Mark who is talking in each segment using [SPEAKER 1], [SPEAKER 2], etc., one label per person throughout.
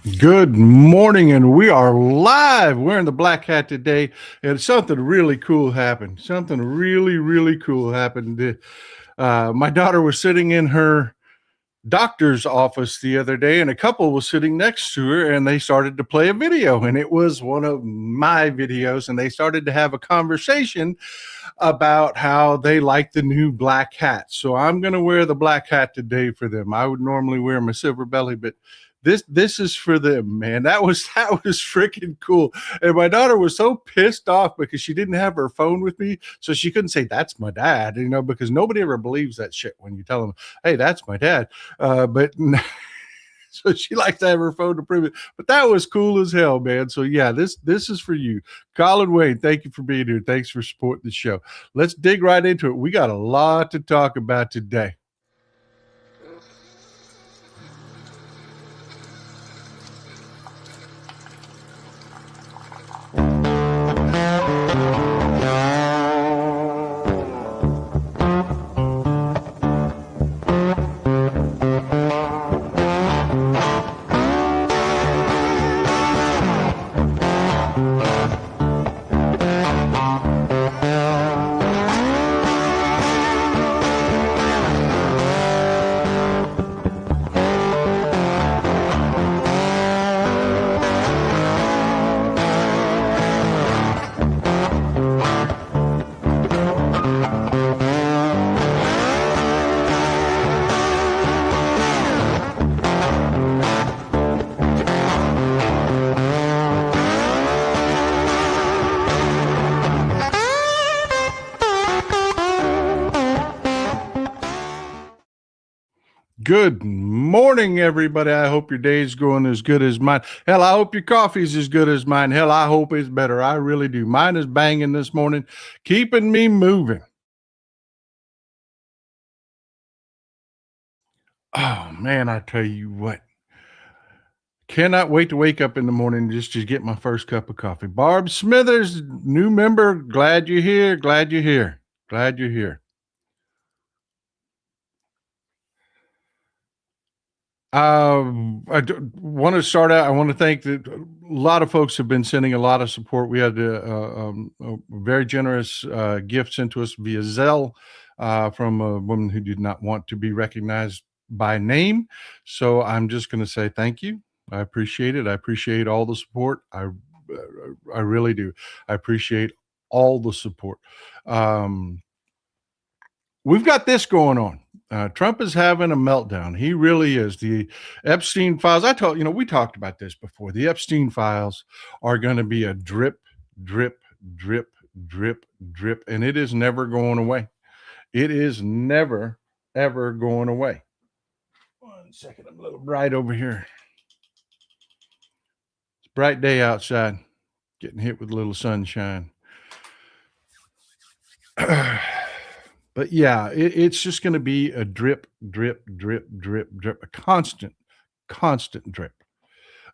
[SPEAKER 1] Good morning, and we are live. We're in the Black Hat today, and something really cool happened. Something really, really cool happened. My daughter was sitting in her doctor's office the other day, and a couple was sitting next to her, and they started to play a video, and it was one of my videos, and they started to have a conversation about how they like the new black hat. So I'm going to wear the black hat today for them. I would normally wear my silver belly, but this is for them, man. That was freaking cool. And my daughter was so pissed off because she didn't have her phone with me, so she couldn't say that's my dad, because nobody ever believes that shit when you tell them, hey, that's my dad. But so she likes to have her phone to prove it. But that was cool as hell, man. So yeah, this is for you. Colin Wayne, thank you for being here. Thanks for supporting the show. Let's dig right into it. We got a lot to talk about today. Good morning, everybody. I hope your day's going as good as mine. Hell, I hope your coffee's as good as mine. Hell, I hope it's better. I really do. Mine is banging this morning, keeping me moving. Oh, man, I tell you what. Cannot wait to wake up in the morning just to get my first cup of coffee. Barb Smithers, new member. Glad you're here. Glad you're here. Glad you're here. I want to start out. I want to thank that a lot of folks have been sending a lot of support. We had a very generous gift sent to us via Zelle from a woman who did not want to be recognized by name. So I'm just going to say thank you. I appreciate it. I appreciate all the support. I really do. I appreciate all the support. We've got this going on. Trump is having a meltdown. He really is. The Epstein files, we talked about this before. The Epstein files are going to be a drip, drip, drip, drip, drip, and it is never going away. It is never, ever going away. 1 second, I'm a little bright over here. It's a bright day outside, getting hit with a little sunshine. But yeah, it's just going to be a drip, drip, drip, drip, drip, a constant drip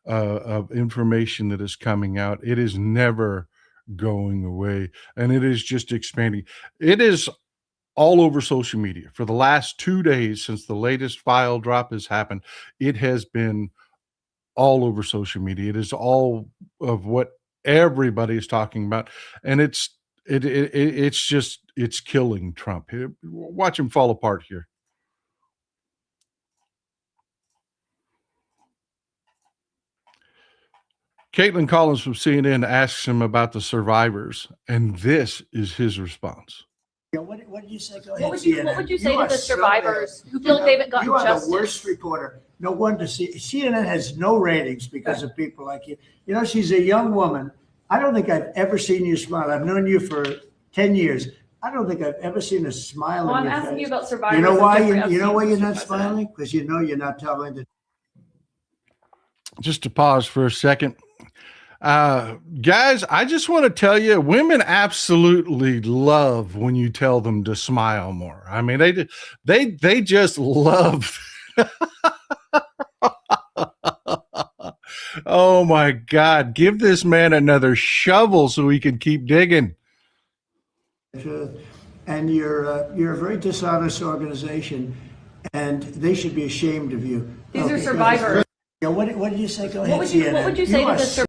[SPEAKER 1] of information that is coming out. It is never going away, and it is just expanding. It is all over social media. For the last 2 days since the latest file drop has happened, it has been all over social media. It is all of what everybody is talking about, and it's killing Trump. Watch him fall apart here. Caitlin Collins from CNN asks him about the survivors, and this is his response.
[SPEAKER 2] What did you say? Go ahead.
[SPEAKER 3] What would you say to the survivors who feel like they haven't gotten justice?
[SPEAKER 2] You are the worst reporter. No wonder CNN has no ratings because of people like you. You know, she's a young woman. I don't think I've ever seen you smile. I've known you for 10 years. I don't think I've ever seen a smile
[SPEAKER 3] Well,
[SPEAKER 2] on
[SPEAKER 3] I'm
[SPEAKER 2] your
[SPEAKER 3] asking
[SPEAKER 2] face.
[SPEAKER 3] you about survivors.
[SPEAKER 2] You know why? You know why you're not smiling? Because you know you're not telling the.
[SPEAKER 1] Just to pause for a second. Guys, I just want to tell you, women absolutely love when you tell them to smile more. I mean, they just love. Oh my God, give this man another shovel so he can keep digging.
[SPEAKER 2] And you're a very dishonest organization, and they should be ashamed of you.
[SPEAKER 3] These are survivors.
[SPEAKER 2] Yeah, what did you say? Go ahead,
[SPEAKER 3] What would you say to the survivors?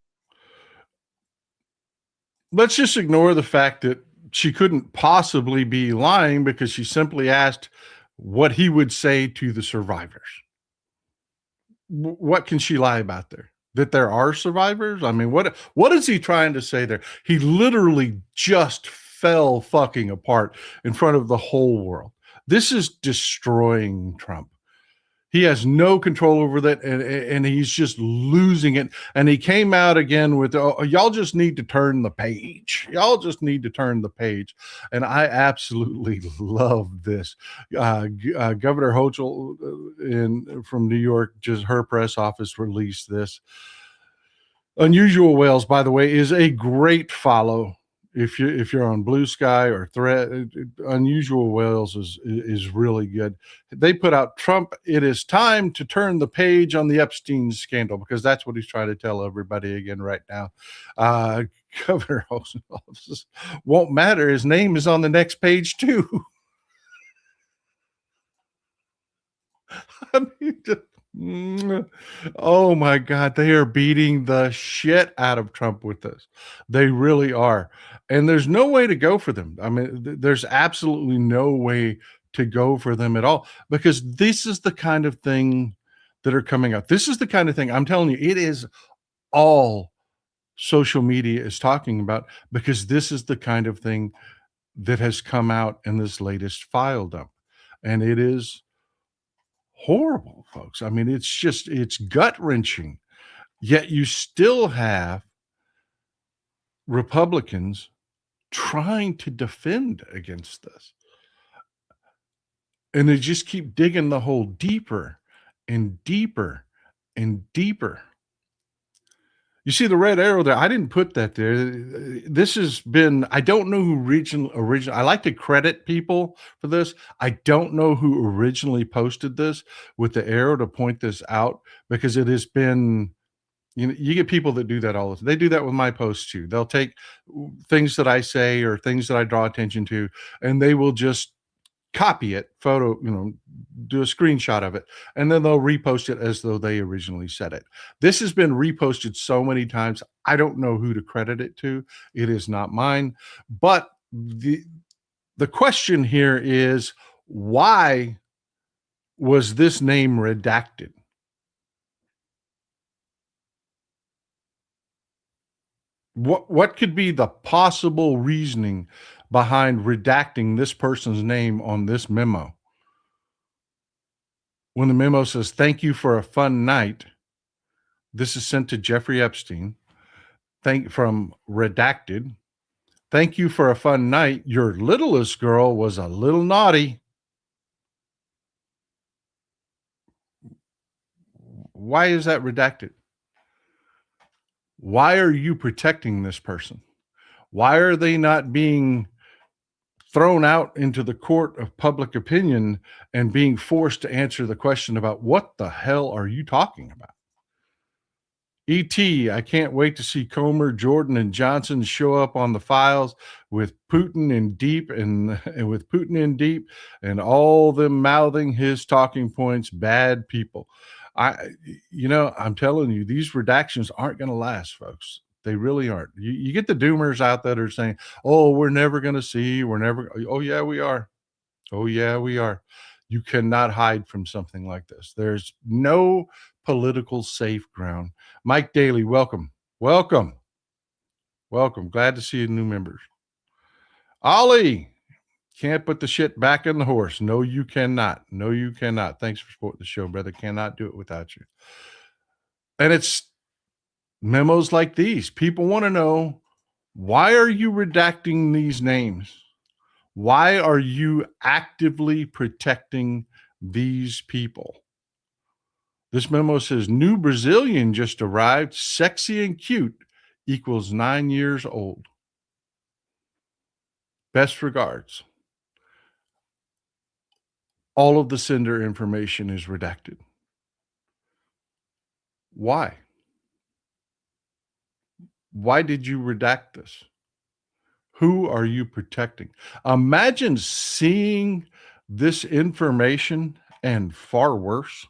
[SPEAKER 1] Let's just ignore the fact that she couldn't possibly be lying because she simply asked what he would say to the survivors. What can she lie about there? That there are survivors? I mean, what is he trying to say there? He literally just fell fucking apart in front of the whole world. This is destroying Trump. He has no control over that, and he's just losing it. And he came out again with, oh, y'all just need to turn the page. Y'all just need to turn the page. And I absolutely love this. Governor Hochul from New York, just her press office released this. Unusual Whales, by the way, is a great follow. If you're on Blue Sky or Thread, Unusual Whales is really good. They put out Trump, it is time to turn the page on the Epstein scandal, because that's what he's trying to tell everybody again right now. Governor Hochul won't matter. His name is on the next page too. I mean, oh my God, they are beating the shit out of Trump with this. They really are. And there's no way to go for them. I mean, there's absolutely no way to go for them at all, because this is the kind of thing that are coming up. This is the kind of thing, I'm telling you, it is all social media is talking about, because this is the kind of thing that has come out in this latest file dump. And it is horrible, folks. I mean, it's gut wrenching. Yet you still have Republicans trying to defend against this. And they just keep digging the hole deeper and deeper and deeper. You see the red arrow there? I didn't put that there. This has been, I don't know who originally, I like to credit people for this. I don't know who originally posted this with the arrow to point this out, because it has been, you know, you get people that do that all the time. They do that with my posts too. They'll take things that I say or things that I draw attention to, and they will just copy it, do a screenshot of it, and then they'll repost it as though they originally said it. This has been reposted so many times. I don't know who to credit it to. It is not mine. But the question here is, why was this name redacted? What could be the possible reasoning behind redacting this person's name on this memo? When the memo says, "Thank you for a fun night. This is sent to Jeffrey Epstein. From redacted. Thank you for a fun night. Your littlest girl was a little naughty." Why is that redacted? Why are you protecting this person? Why are they not being thrown out into the court of public opinion and being forced to answer the question about what the hell are you talking about? E.T., I can't wait to see Comer, Jordan, and Johnson show up on the files with Putin in deep and all them mouthing his talking points, bad people. I'm telling you, these redactions aren't going to last, folks. They really aren't. You get the doomers out that are saying, "Oh, we're never going to see. Oh, yeah, we are. Oh, yeah, we are." You cannot hide from something like this. There's no political safe ground. Mike Daly, welcome. Welcome. Welcome. Glad to see you, new members. Ollie, can't put the shit back in the horse. No, you cannot. No, you cannot. Thanks for supporting the show, brother. Cannot do it without you. And it's memos like these. People want to know, why are you redacting these names? Why are you actively protecting these people? This memo says, new Brazilian just arrived, sexy and cute, equals 9 years old. Best regards. All of the sender information is redacted. Why? Why did you redact this? Who are you protecting? Imagine seeing this information and far worse.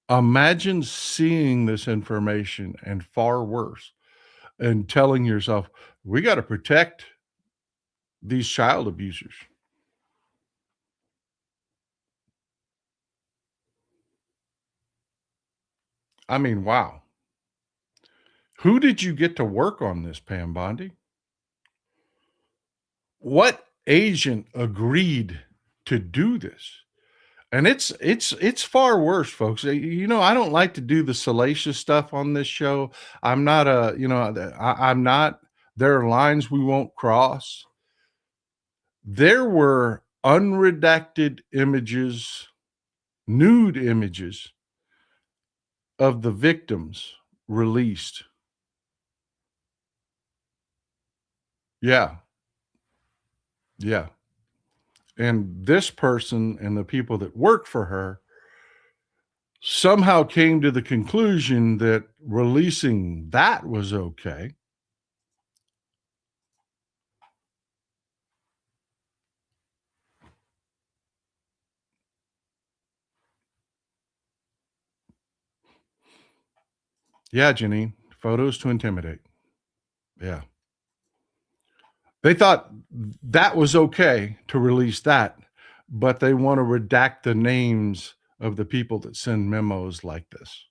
[SPEAKER 1] Imagine seeing this information and far worse and telling yourself, we got to protect these child abusers. I mean, wow. Who did you get to work on this, Pam Bondi? What agent agreed to do this? And it's far worse, folks. You know, I don't like to do the salacious stuff on this show. I'm not a, you know, I'm not. There are lines we won't cross. There were unredacted images, nude images of the victims released. Yeah, yeah. And this person and the people that work for her somehow came to the conclusion that releasing that was okay. Yeah, Janine, photos to intimidate. Yeah. They thought that was okay to release that, but they want to redact the names of the people that send memos like this.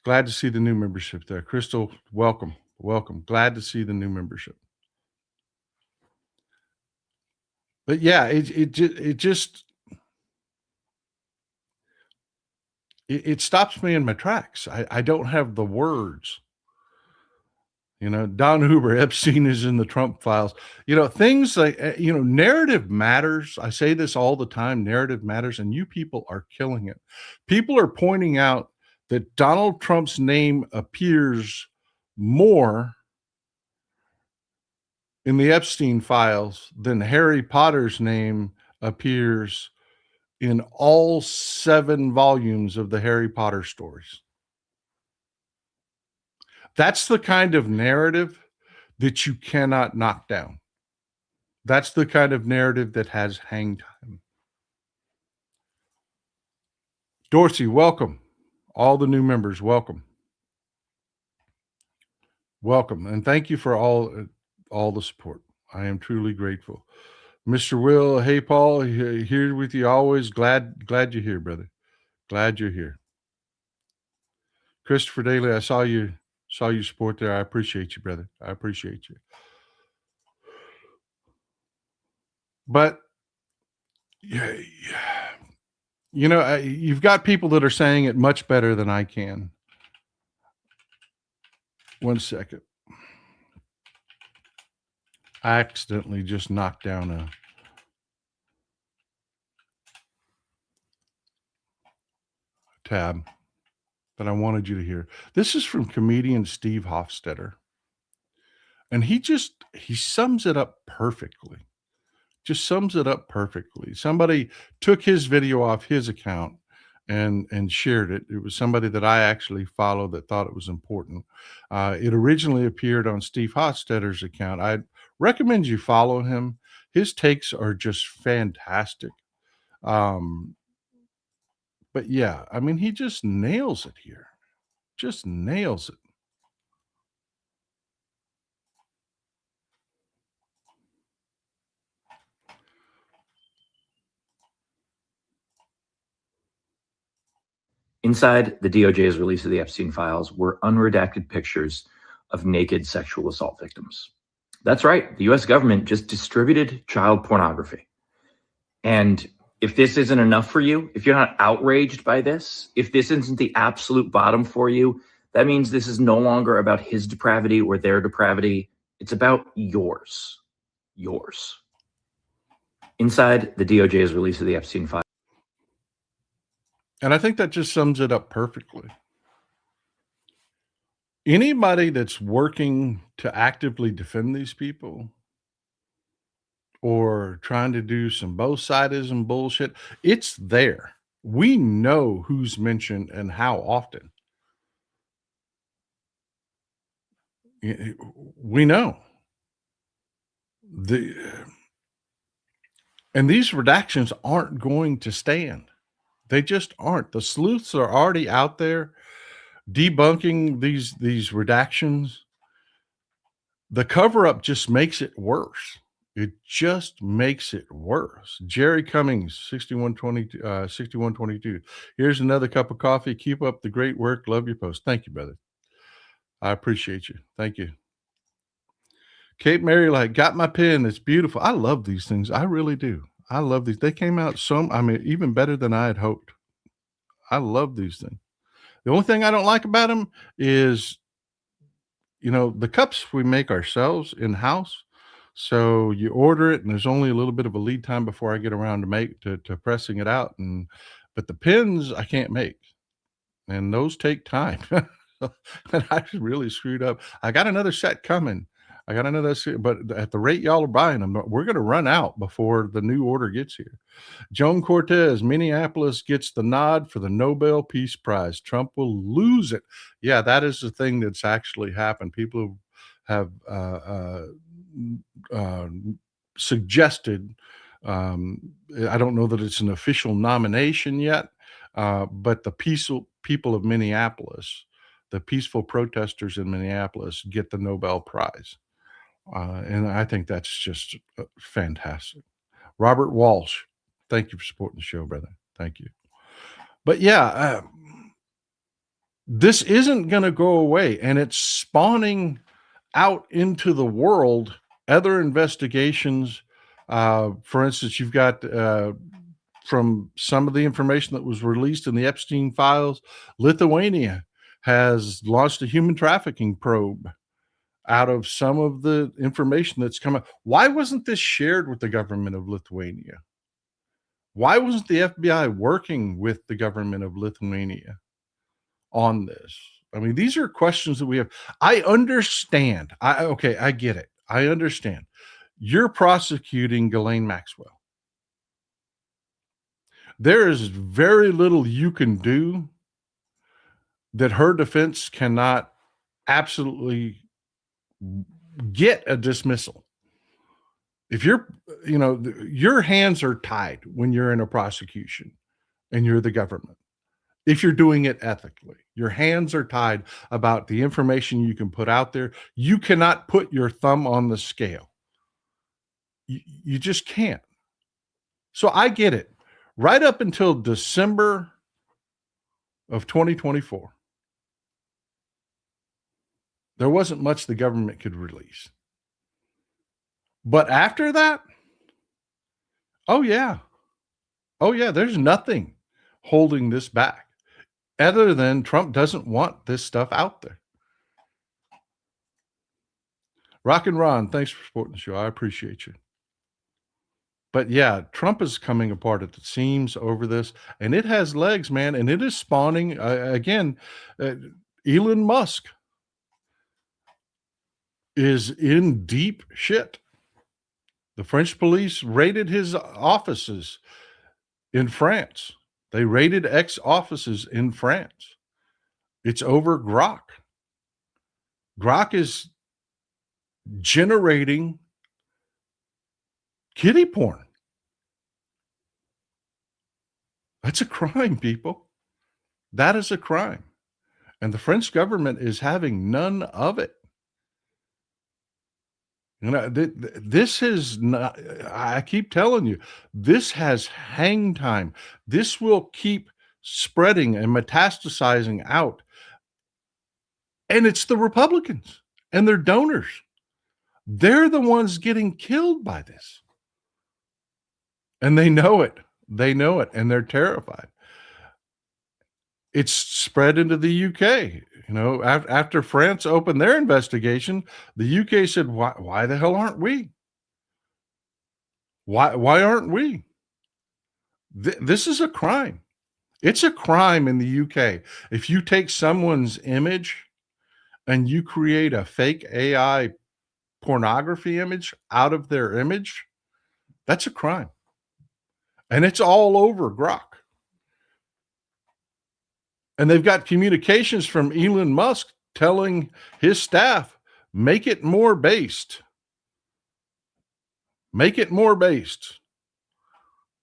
[SPEAKER 1] Glad to see the new membership there. Crystal, welcome. Welcome. Glad to see the new membership. But yeah, it stops me in my tracks. I don't have the words. You know, Don Huber, Epstein is in the Trump files. You know, things like, you know, narrative matters. I say this all the time, narrative matters, and you people are killing it. People are pointing out that Donald Trump's name appears more in the Epstein files than Harry Potter's name appears in all 7 volumes of the Harry Potter stories. That's the kind of narrative that you cannot knock down. That's the kind of narrative that has hang time. Dorsey, welcome. All the new members, welcome. Welcome. And thank you for all the support. I am truly grateful. Mr. Will, hey Paul, here with you always. Glad you're here, brother. Glad you're here. Christopher Daly, I saw you support there. I appreciate you, brother. I appreciate you. But yeah, you know, you've got people that are saying it much better than I can. One second. I accidentally just knocked down a tab that I wanted you to hear. This is from comedian Steve Hofstetter. And he sums it up perfectly. Just sums it up perfectly. Somebody took his video off his account and shared it. It was somebody that I actually follow that thought it was important. It originally appeared on Steve Hofstetter's account. I recommend you follow him. His takes are just fantastic. But yeah, I mean, he just nails it here. Just nails it.
[SPEAKER 4] Inside the DOJ's release of the Epstein files were unredacted pictures of naked sexual assault victims. That's right. The US government just distributed child pornography. And if this isn't enough for you, if you're not outraged by this, if this isn't the absolute bottom for you, that means this is no longer about his depravity or their depravity. It's about yours. Yours. Inside the DOJ's release of the Epstein files.
[SPEAKER 1] And I think that just sums it up perfectly. Anybody that's working to actively defend these people or trying to do some both-sidism bullshit, it's there. We know who's mentioned and how often. We know. And these redactions aren't going to stand. They just aren't. The sleuths are already out there debunking these redactions. The cover-up just makes it worse. It just makes it worse. Jerry Cummings, 6122. Here's another cup of coffee. Keep up the great work. Love your post. Thank you, brother. I appreciate you. Thank you. Kate Mary, like, got my pen. It's beautiful. I love these things. I really do. I love these. They came out even better than I had hoped. I love these things. The only thing I don't like about them is, the cups we make ourselves in house. So you order it and there's only a little bit of a lead time before I get around to pressing it out. But the pins I can't make, and those take time. And I really screwed up. I got another set coming. But at the rate y'all are buying them, we're going to run out before the new order gets here. Joan Cortez, Minneapolis gets the nod for the Nobel Peace Prize. Trump will lose it. Yeah, that is the thing that's actually happened. People have suggested, I don't know that it's an official nomination yet, but the people of Minneapolis, the peaceful protesters in Minneapolis, get the Nobel Prize. And I think that's just fantastic. Robert Walsh, thank you for supporting the show, brother. Thank you. But yeah, this isn't going to go away, and it's spawning out into the world other investigations. For instance, you've got from some of the information that was released in the Epstein files, Lithuania has launched a human trafficking probe out of some of the information that's come out. Why wasn't this shared with the government of Lithuania? Why wasn't the FBI working with the government of Lithuania on this? I mean, these are questions that we have. I understand. I get it. I understand. You're prosecuting Ghislaine Maxwell. There is very little you can do that her defense cannot absolutely get a dismissal. If your hands are tied when you're in a prosecution and you're the government. If you're doing it ethically, your hands are tied about the information you can put out there. You cannot put your thumb on the scale. You just can't. So I get it. Right up until December of 2024, there wasn't much the government could release. But after that, oh yeah, there's nothing holding this back other than Trump doesn't want this stuff out there. Rock and Ron, thanks for supporting the show. I appreciate you. But yeah, Trump is coming apart at the seams over this, and it has legs, man, and it is spawning again. Elon Musk is in deep shit. The French police raided his offices in France. They raided ex-offices in France. It's over Grok. Grok is generating kiddie porn. That's a crime, people. That is a crime. And the French government is having none of it. This is not, I keep telling you, this has hang time. This will keep spreading and metastasizing out. And it's the Republicans and their donors. They're the ones getting killed by this. And they know it. They know it. And they're terrified. It's spread into the UK. After France opened their investigation, the UK said, why the hell aren't we? Why aren't we? This is a crime. It's a crime in the UK. If you take someone's image and you create a fake AI pornography image out of their image, that's a crime. And it's all over Grok. And they've got communications from Elon Musk telling his staff, make it more based. Make it more based.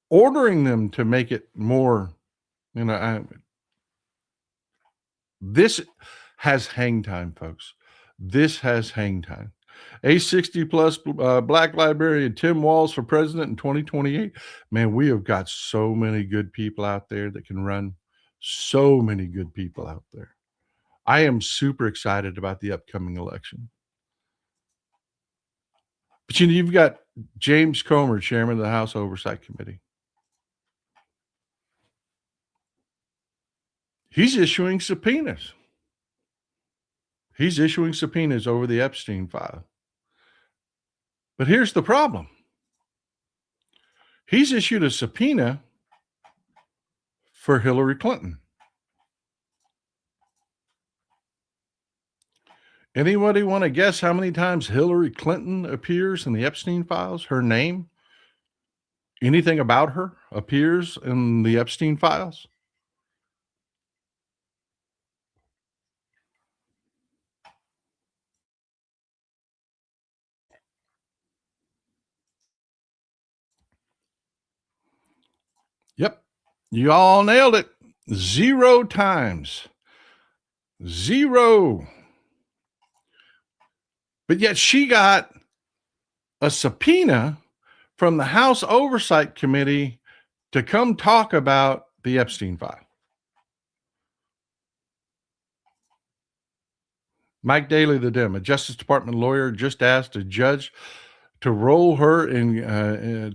[SPEAKER 1] Ordering them to make it more You know, this has hang time, folks. This has hang time. A 60 plus black librarian Tim Walz for president in 2028. Man, we have got so many good people out there that can run. So many good people out there. I am super excited about the upcoming election. But you know, you've got James Comer, chairman of the House Oversight Committee. He's issuing subpoenas. He's issuing subpoenas over the Epstein file. But here's the problem. He's issued a subpoena for Hillary Clinton. Anybody want to guess how many times Hillary Clinton appears in the Epstein files? Her name? Anything about her appears in the Epstein files? Yep. You all nailed it. 0 times. 0. But yet she got a subpoena from the House Oversight Committee to come talk about the Epstein file. Mike Daley, the Dem, a Justice Department lawyer, just asked a judge to roll her in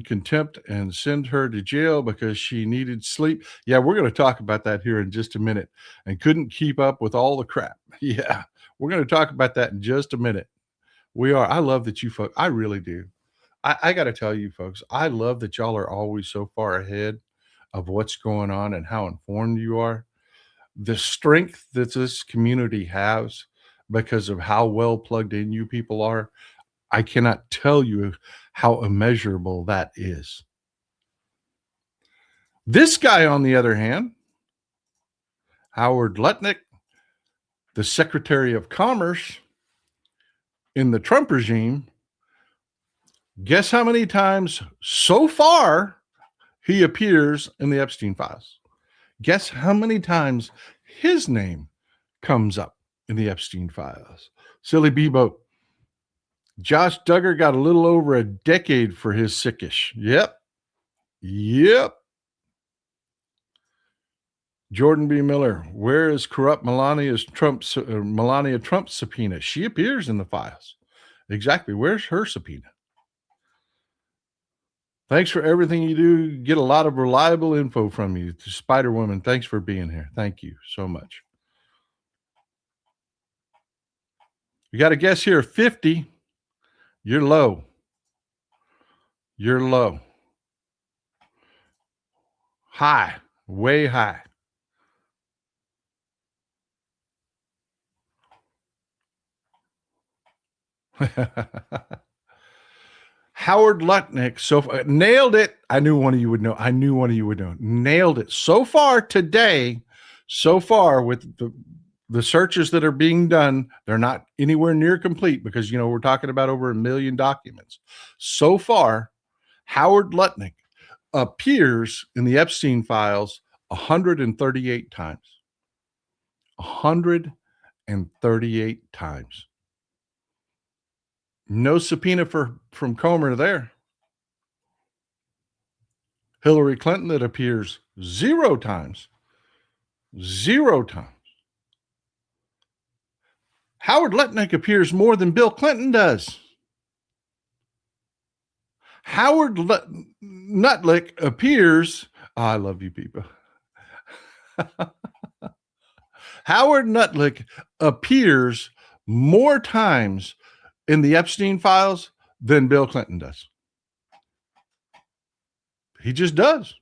[SPEAKER 1] contempt and send her to jail because she needed sleep. Yeah, we're going to talk about that here in just a minute, and couldn't keep up with all the crap. Yeah, we're going to talk about that in just a minute. We are. I love that you folks. I really do. I got to tell you, folks, I love that y'all are always so far ahead of what's going on and how informed you are. The strength that this community has because of how well plugged in you people are, I cannot tell you how immeasurable that is. This guy, on the other hand, Howard Lutnick, the Secretary of Commerce in the Trump regime, guess how many times so far he appears in the Epstein files? Guess how many times his name comes up in the Epstein files? Silly Bebo. Josh Duggar got a little over a decade for his sickish. Yep. Jordan B. Miller, where is corrupt Melania Trump's subpoena? She appears in the files. Exactly. Where's her subpoena? Thanks for everything you do. Get a lot of reliable info from you. Spider Woman, thanks for being here. Thank you so much. You got a guess here, 50. You're low. You're low. High, way high. Howard Lutnick, so far, nailed it. I knew one of you would know. Nailed it. So far today, with the searches that are being done, they're not anywhere near complete because, you know, we're talking about over 1 million documents. So far, Howard Lutnick appears in the Epstein files 138 times. 138 times. No subpoena from Comer there. Hillary Clinton, that appears 0 times. 0 times. Howard Lutnick appears more than Bill Clinton does. Howard Lutnick appears. Oh, I love you people. Howard Lutnick appears more times in the Epstein files than Bill Clinton does. He just does.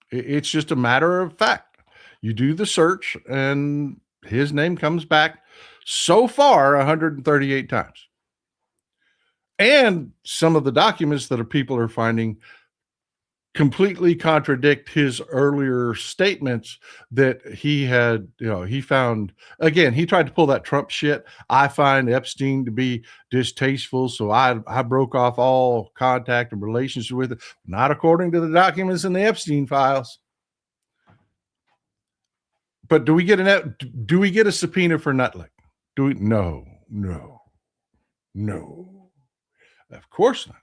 [SPEAKER 1] It's just a matter of fact. You do the search and his name comes back so far 138 times. And some of the documents that people are finding completely contradict his earlier statements that he had, he found, again, he tried to pull that Trump shit. I find Epstein to be distasteful, so I broke off all contact and relationship with it. Not according to the documents in the Epstein files. But do we get a subpoena for Lutnick? No. Of course not.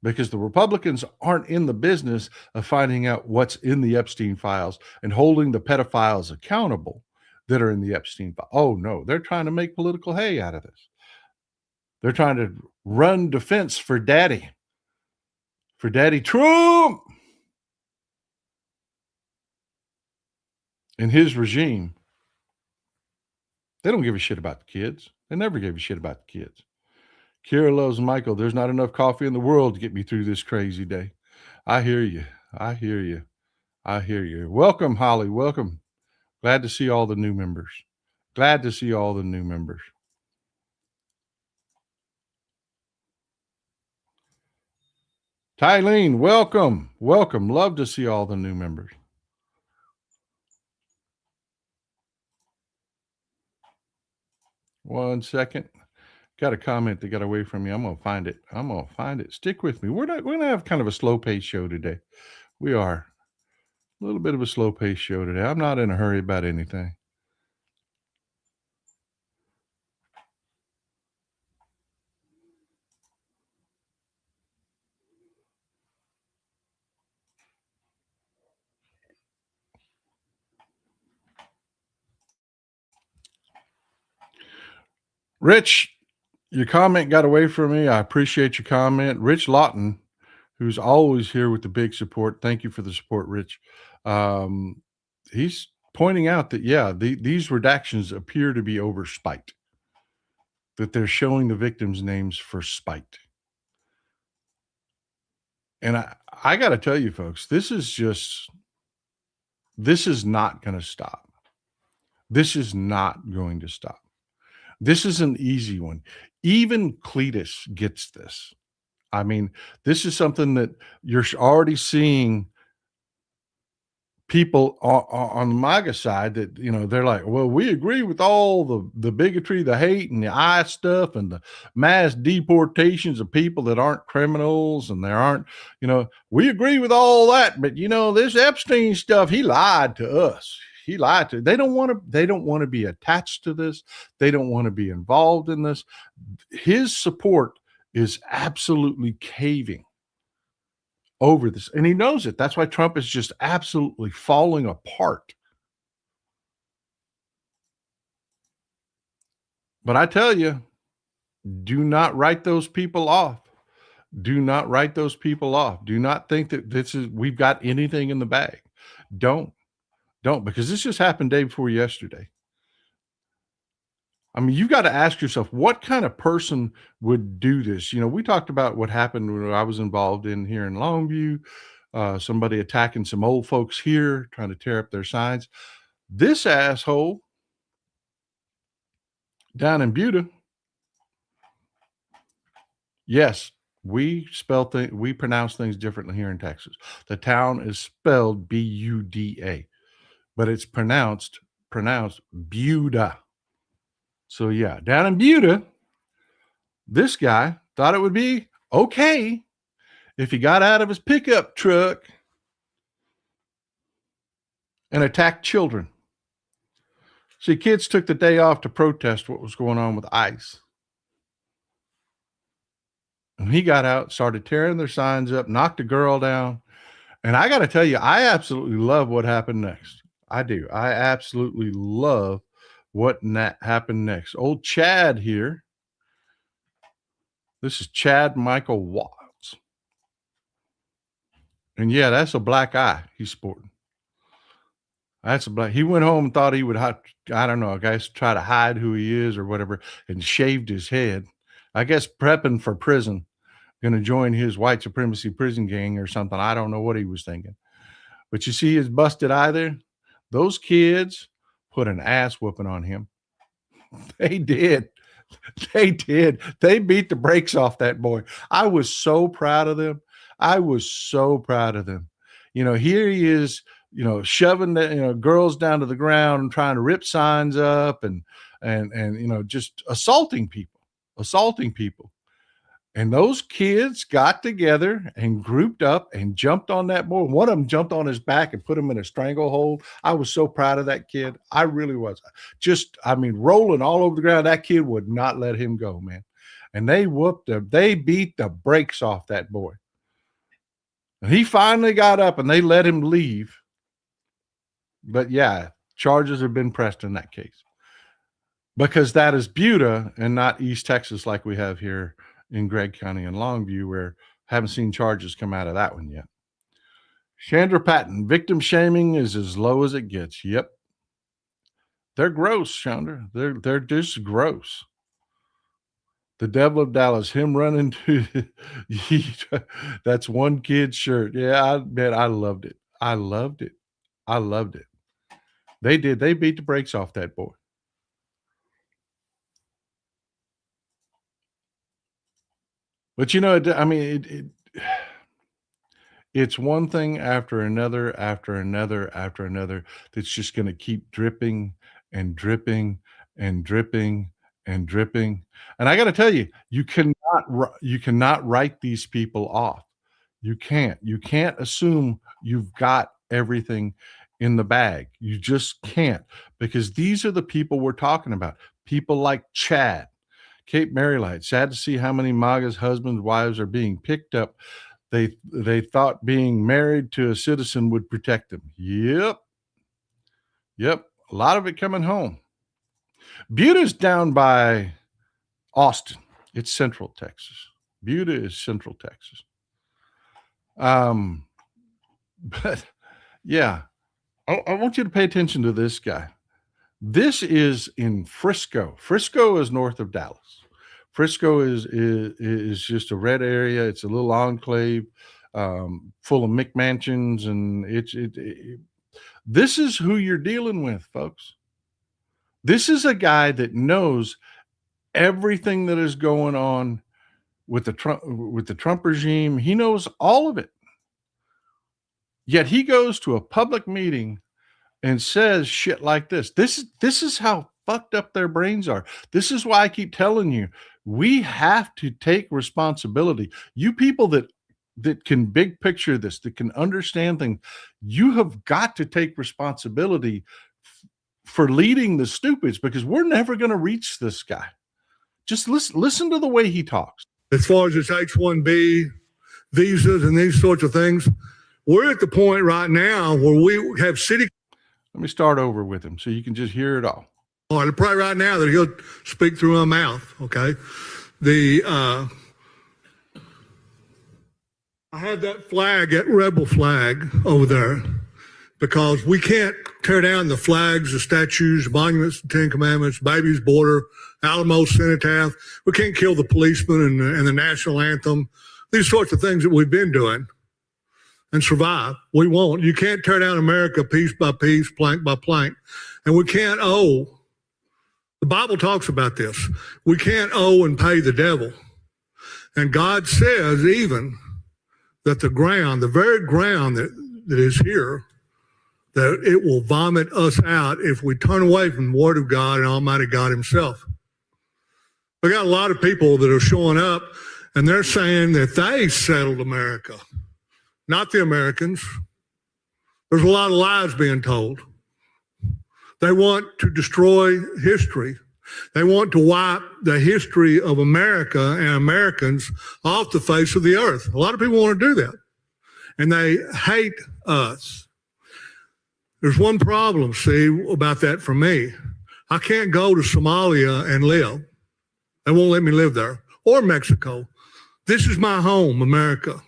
[SPEAKER 1] Because the Republicans aren't in the business of finding out what's in the Epstein files and holding the pedophiles accountable that are in the Epstein file. Oh no, they're trying to make political hay out of this. They're trying to run defense for Daddy Trump and his regime. They don't give a shit about the kids. They never gave a shit about the kids. Kira loves Michael. There's not enough coffee in the world to get me through this crazy day. I hear you. Welcome, Holly. Welcome. Glad to see all the new members. Tylene, welcome. Love to see all the new members. One second. Got a comment that got away from me. I'm going to find it. Stick with me. We're going to have kind of a slow pace show today. We are a little bit of a slow pace show today. I'm not in a hurry about anything. Rich, your comment got away from me. I appreciate your comment. Rich Lawton, who's always here with the big support. Thank you for the support, Rich. He's pointing out that, these redactions appear to be over spite, that they're showing the victims' names for spite. And I got to tell you, folks, this is not going to stop. This is not going to stop. This is an easy one. Even Cletus gets this. I mean, this is something that you're already seeing people on the MAGA side that, they're like, well, we agree with all the bigotry, the hate, and the ICE stuff, and the mass deportations of people that aren't criminals, and there aren't, we agree with all that, but this Epstein stuff, he lied to us. They don't want to be attached to this. They don't want to be involved in this. His support is absolutely caving over this. And he knows it. That's why Trump is just absolutely falling apart. But I tell you, do not write those people off. Do not write those people off. Do not think that we've got anything in the bag. Don't, because this just happened day before yesterday. I mean, you've got to ask yourself, what kind of person would do this? We talked about what happened when I was involved here in Longview, somebody attacking some old folks here, trying to tear up their signs. This asshole down in Buda, yes, we pronounce things differently here in Texas. The town is spelled Buda, but it's pronounced Buda. So yeah, down in Buda, this guy thought it would be okay if he got out of his pickup truck and attacked children. See, kids took the day off to protest what was going on with ICE. And he got out, started tearing their signs up, knocked a girl down. And I got to tell you, I absolutely love what happened next. I do. I absolutely love what happened next. Old Chad here. This is Chad Michael Watts. And yeah, that's a black eye he's sporting. He went home and thought he would, I don't know, I guess try to hide who he is or whatever, and shaved his head. I guess prepping for prison, going to join his white supremacy prison gang or something. I don't know what he was thinking. But you see his busted eye there? Those kids put an ass whooping on him. They did. They beat the brakes off that boy. I was so proud of them. Here he is, shoving the girls down to the ground and trying to rip signs up and just assaulting people. And those kids got together and grouped up and jumped on that boy. One of them jumped on his back and put him in a stranglehold. I was so proud of that kid. I really was. Rolling all over the ground. That kid would not let him go, man. And they beat the brakes off that boy. And he finally got up and they let him leave. But yeah, charges have been pressed in that case. Because that is Buda and not East Texas like we have here in Gregg County and Longview, where haven't seen charges come out of that one yet. Chandra Patton, victim shaming is as low as it gets. Yep. They're gross, Chandra. They're just gross. The Devil of Dallas, him running to that's one kid's shirt. Yeah, I loved it. I loved it. I loved it. They did. They beat the brakes off that boy. But it's one thing after another, that's just going to keep dripping and dripping and dripping and dripping. And I got to tell you, you cannot write these people off. You can't assume you've got everything in the bag. You just can't, because these are the people we're talking about. People like Chad, Cape Marylight. Sad to see how many MAGA's husbands, wives are being picked up. They thought being married to a citizen would protect them. Yep. A lot of it coming home. Buta's down by Austin. It's Central Texas. Buta is Central Texas. But yeah, I want you to pay attention to this guy. This is in Frisco. Frisco is north of Dallas. Frisco is just a red area. It's a little enclave full of McMansions, and this is who you're dealing with, folks. This is a guy that knows everything that is going on with the Trump regime. He knows all of it. Yet he goes to a public meeting and says shit like this. This is how fucked up their brains are. This is why I keep telling you, we have to take responsibility. You people that can big picture this, that can understand things, you have got to take responsibility for leading the stupids, because we're never going to reach this guy. Just listen to the way he talks.
[SPEAKER 5] As far as this H-1B visas and these sorts of things, we're at the point right now where we have city.
[SPEAKER 1] Let me start over with him so you can just hear it all.
[SPEAKER 5] I pray right now that he'll speak through my mouth. Okay. I have that flag, that rebel flag over there, because we can't tear down the flags, the statues, the monuments, the Ten Commandments, Baby's Border, Alamo Cenotaph. We can't kill the policemen and the national anthem, these sorts of things that we've been doing, and survive. We won't. You can't tear down America piece by piece, plank by plank. And we can't owe. The Bible talks about this. We can't owe and pay the devil. And God says even that the ground, the very ground that is here, that it will vomit us out if we turn away from the Word of God and Almighty God Himself. We got a lot of people that are showing up and they're saying that they settled America, not the Americans. There's a lot of lies being told. They want to destroy history. They want to wipe the history of America and Americans off the face of the earth. A lot of people want to do that, and they hate us. There's one problem, see, about that for me. I can't go to Somalia and live. They won't let me live there, or Mexico. This is my home, America.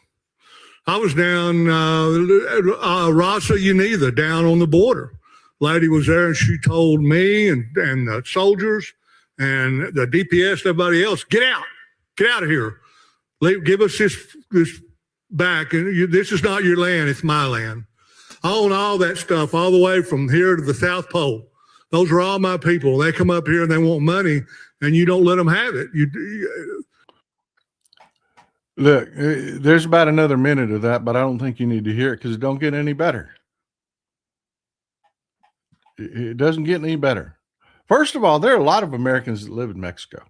[SPEAKER 5] I was down Rasa Unida, down on the border. Lady was there, and she told me and the soldiers and the DPS and everybody else, get out of here. Give us this back. And this is not your land, it's my land. I own all that stuff all the way from here to the South Pole. Those are all my people. They come up here and they want money, and you don't let them have it.
[SPEAKER 1] Look, there's about another minute of that, but I don't think you need to hear it because it don't get any better. It doesn't get any better. First of all, there are a lot of Americans that live in Mexico.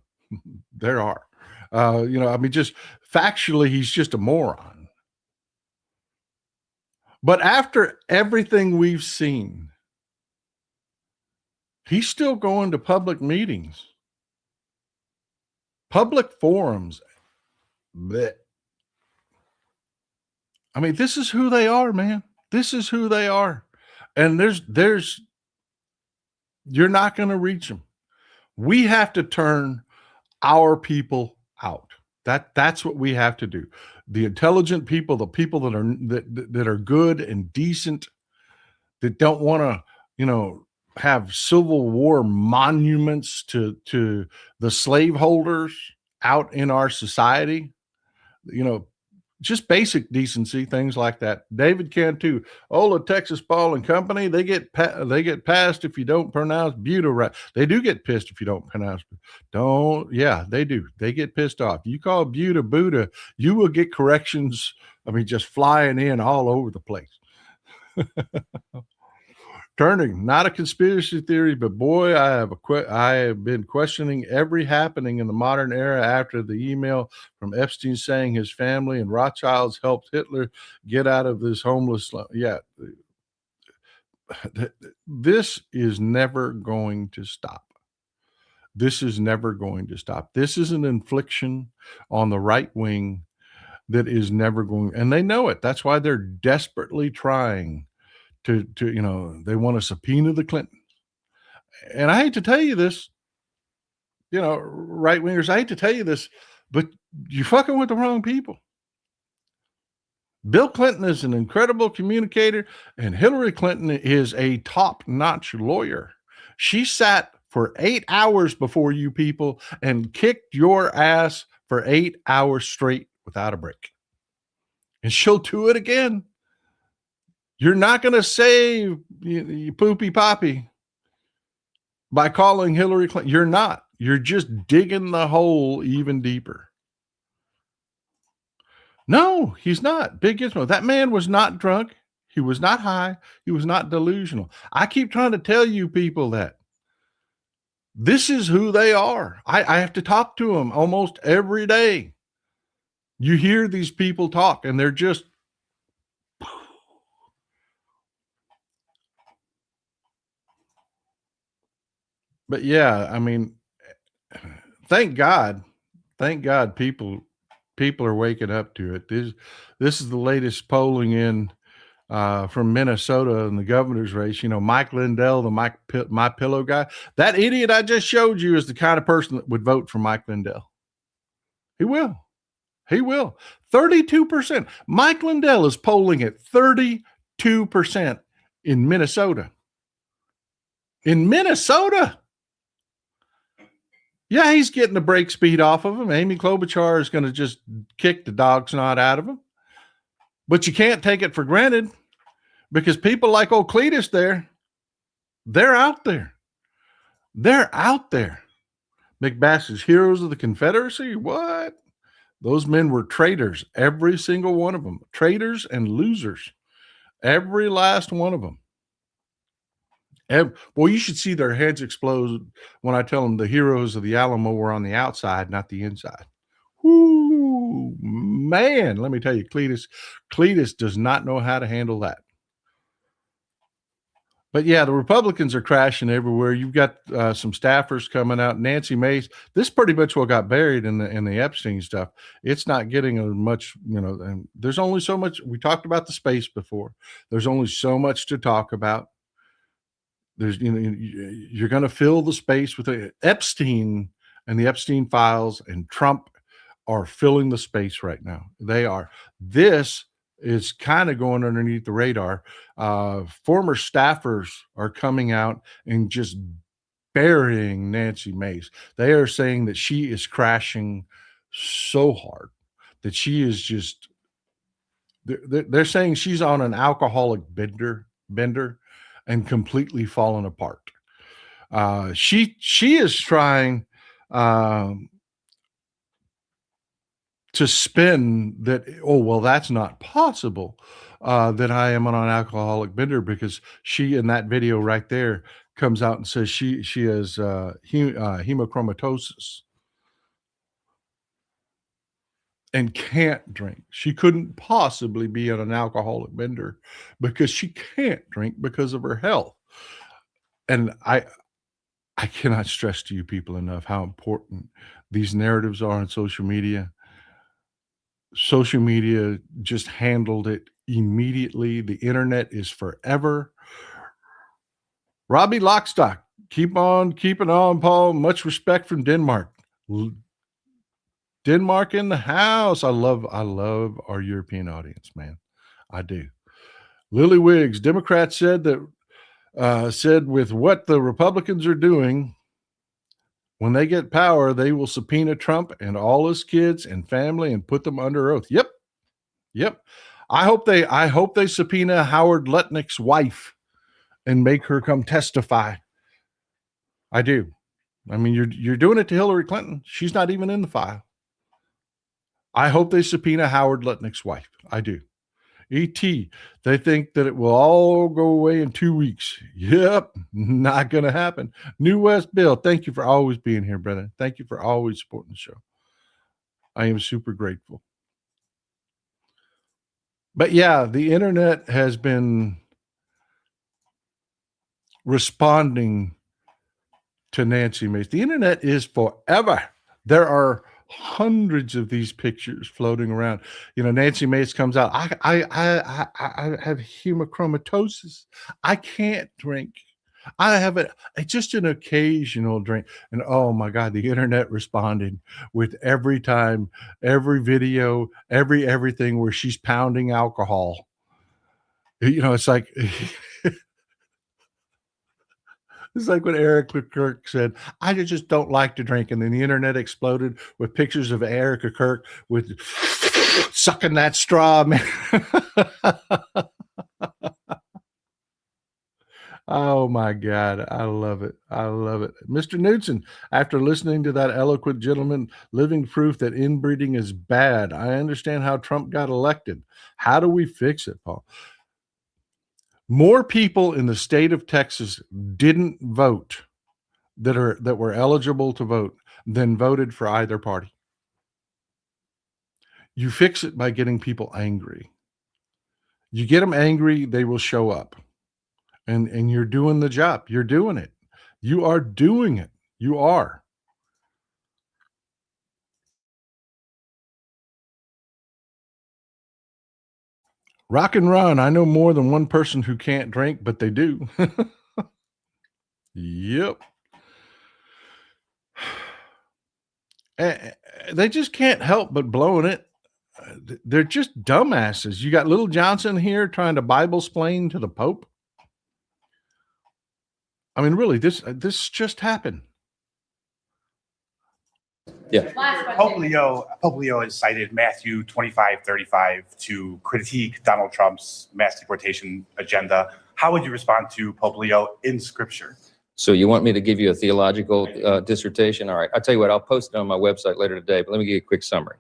[SPEAKER 1] There are. I mean, just factually, he's just a moron. But after everything we've seen, he's still going to public meetings, public forums. Blech. I mean, this is who they are, man. This is who they are. And you're not going to reach them. We have to turn our people out. That's what we have to do. The intelligent people, the people that are good and decent, that don't want to, have Civil War monuments to the slaveholders out in our society, just basic decency, things like that. David can too. Ola Texas Ball and Company, they get passed if you don't pronounce Buddha right. They do get pissed if you don't pronounce. They do. They get pissed off. You call Buddha, you will get corrections. I mean, just flying in all over the place. Turning, not a conspiracy theory, but boy, I have been questioning every happening in the modern era after the email from Epstein saying his family and Rothschilds helped Hitler get out of this homeless. Yeah, this is never going to stop. This is never going to stop. This is an infliction on the right wing that is never going, and they know it. That's why they're desperately trying to they want to subpoena the Clintons. And I hate to tell you this, right wingers, I hate to tell you this, but you're fucking with the wrong people. Bill Clinton is an incredible communicator, and Hillary Clinton is a top-notch lawyer. She sat for 8 hours before you people and kicked your ass for 8 hours straight without a break. And she'll do it again. You're not going to save you poopy poppy by calling Hillary Clinton. You're not. You're just digging the hole even deeper. No, he's not. Big Gizmo. That man was not drunk. He was not high. He was not delusional. I keep trying to tell you people that. This is who they are. I have to talk to them almost every day. You hear these people talk, and they're just, but yeah, I mean, thank God people are waking up to it. This is the latest polling in from Minnesota in the governor's race. Mike Lindell, the My Pillow guy, that idiot I just showed you is the kind of person that would vote for Mike Lindell. He will. 32%. Mike Lindell is polling at 32% in Minnesota. In Minnesota. Yeah, he's getting the break speed off of him. Amy Klobuchar is going to just kick the dog snot out of him. But you can't take it for granted because people like old Cletus there, they're out there. They're out there. McBass's heroes of the Confederacy? What? Those men were traitors, every single one of them. Traitors and losers, every last one of them. Well, you should see their heads explode when I tell them the heroes of the Alamo were on the outside, not the inside. Whoo, man, let me tell you, Cletus does not know how to handle that. But yeah, the Republicans are crashing everywhere. You've got some staffers coming out. Nancy Mace, this pretty much what got buried in the Epstein stuff. It's not getting as much, and there's only so much. We talked about the space before. There's only so much to talk about. There's, you're going to fill the space with Epstein and the Epstein files, and Trump are filling the space right now. They are. This is kind of going underneath the radar. Former staffers are coming out and just burying Nancy Mace. They are saying that she is crashing so hard that she is just, they're saying she's on an alcoholic bender and completely fallen apart. She is trying to spin that, that's not possible, that I am on an alcoholic bender, because she, in that video right there, comes out and says she has hemochromatosis. and can't drink. She couldn't possibly be on an alcoholic bender because she can't drink because of her health. And I cannot stress to you people enough how important these narratives are on social media. Social media just handled it immediately. The internet is forever. Robbie Lockstock, keep on keeping on, Paul. Much respect from Denmark. Denmark in the house. I love our European audience, man. I do. Lily Wiggs, Democrats said with what the Republicans are doing, when they get power, they will subpoena Trump and all his kids and family and put them under oath. Yep. I hope they subpoena Howard Lutnick's wife and make her come testify. I do. I mean, you're doing it to Hillary Clinton. She's not even in the file. I hope they subpoena Howard Lutnick's wife. I do. E.T., they think that it will all go away in 2 weeks. Yep, not going to happen. New West Bill, thank you for always being here, brother. Thank you for always supporting the show. I am super grateful. But yeah, the internet has been responding to Nancy Mace. The internet is forever. There are hundreds of these pictures floating around. Nancy Mace comes out. I have hemochromatosis. I can't drink. I have just an occasional drink. And oh my God, the internet responded with every time, every video, everything where she's pounding alcohol. It's like it's like what Erica Kirk said, I just don't like to drink. And then the internet exploded with pictures of Erica Kirk with sucking that straw, man. Oh my God. I love it. I love it. Mr. Knudsen, after listening to that eloquent gentleman, living proof that inbreeding is bad. I understand how Trump got elected. How do we fix it, Paul? More people in the state of Texas didn't vote that were eligible to vote than voted for either party. You fix it by getting people angry. You get them angry, they will show up. And you're doing the job. You're doing it. You are doing it. You are. Rock and Ron, I know more than one person who can't drink, but they do. Yep. They just can't help but blowing it. They're just dumbasses. You got Little Johnson here trying to Bible splain to the Pope. I mean, really, this just happened.
[SPEAKER 6] Yeah. Pope Leo has cited Matthew 25:35 to critique Donald Trump's mass deportation agenda. How would you respond to Pope Leo in Scripture?
[SPEAKER 7] So you want me to give you a theological dissertation? All right, I'll tell you what, I'll post it on my website later today, but let me give you a quick summary.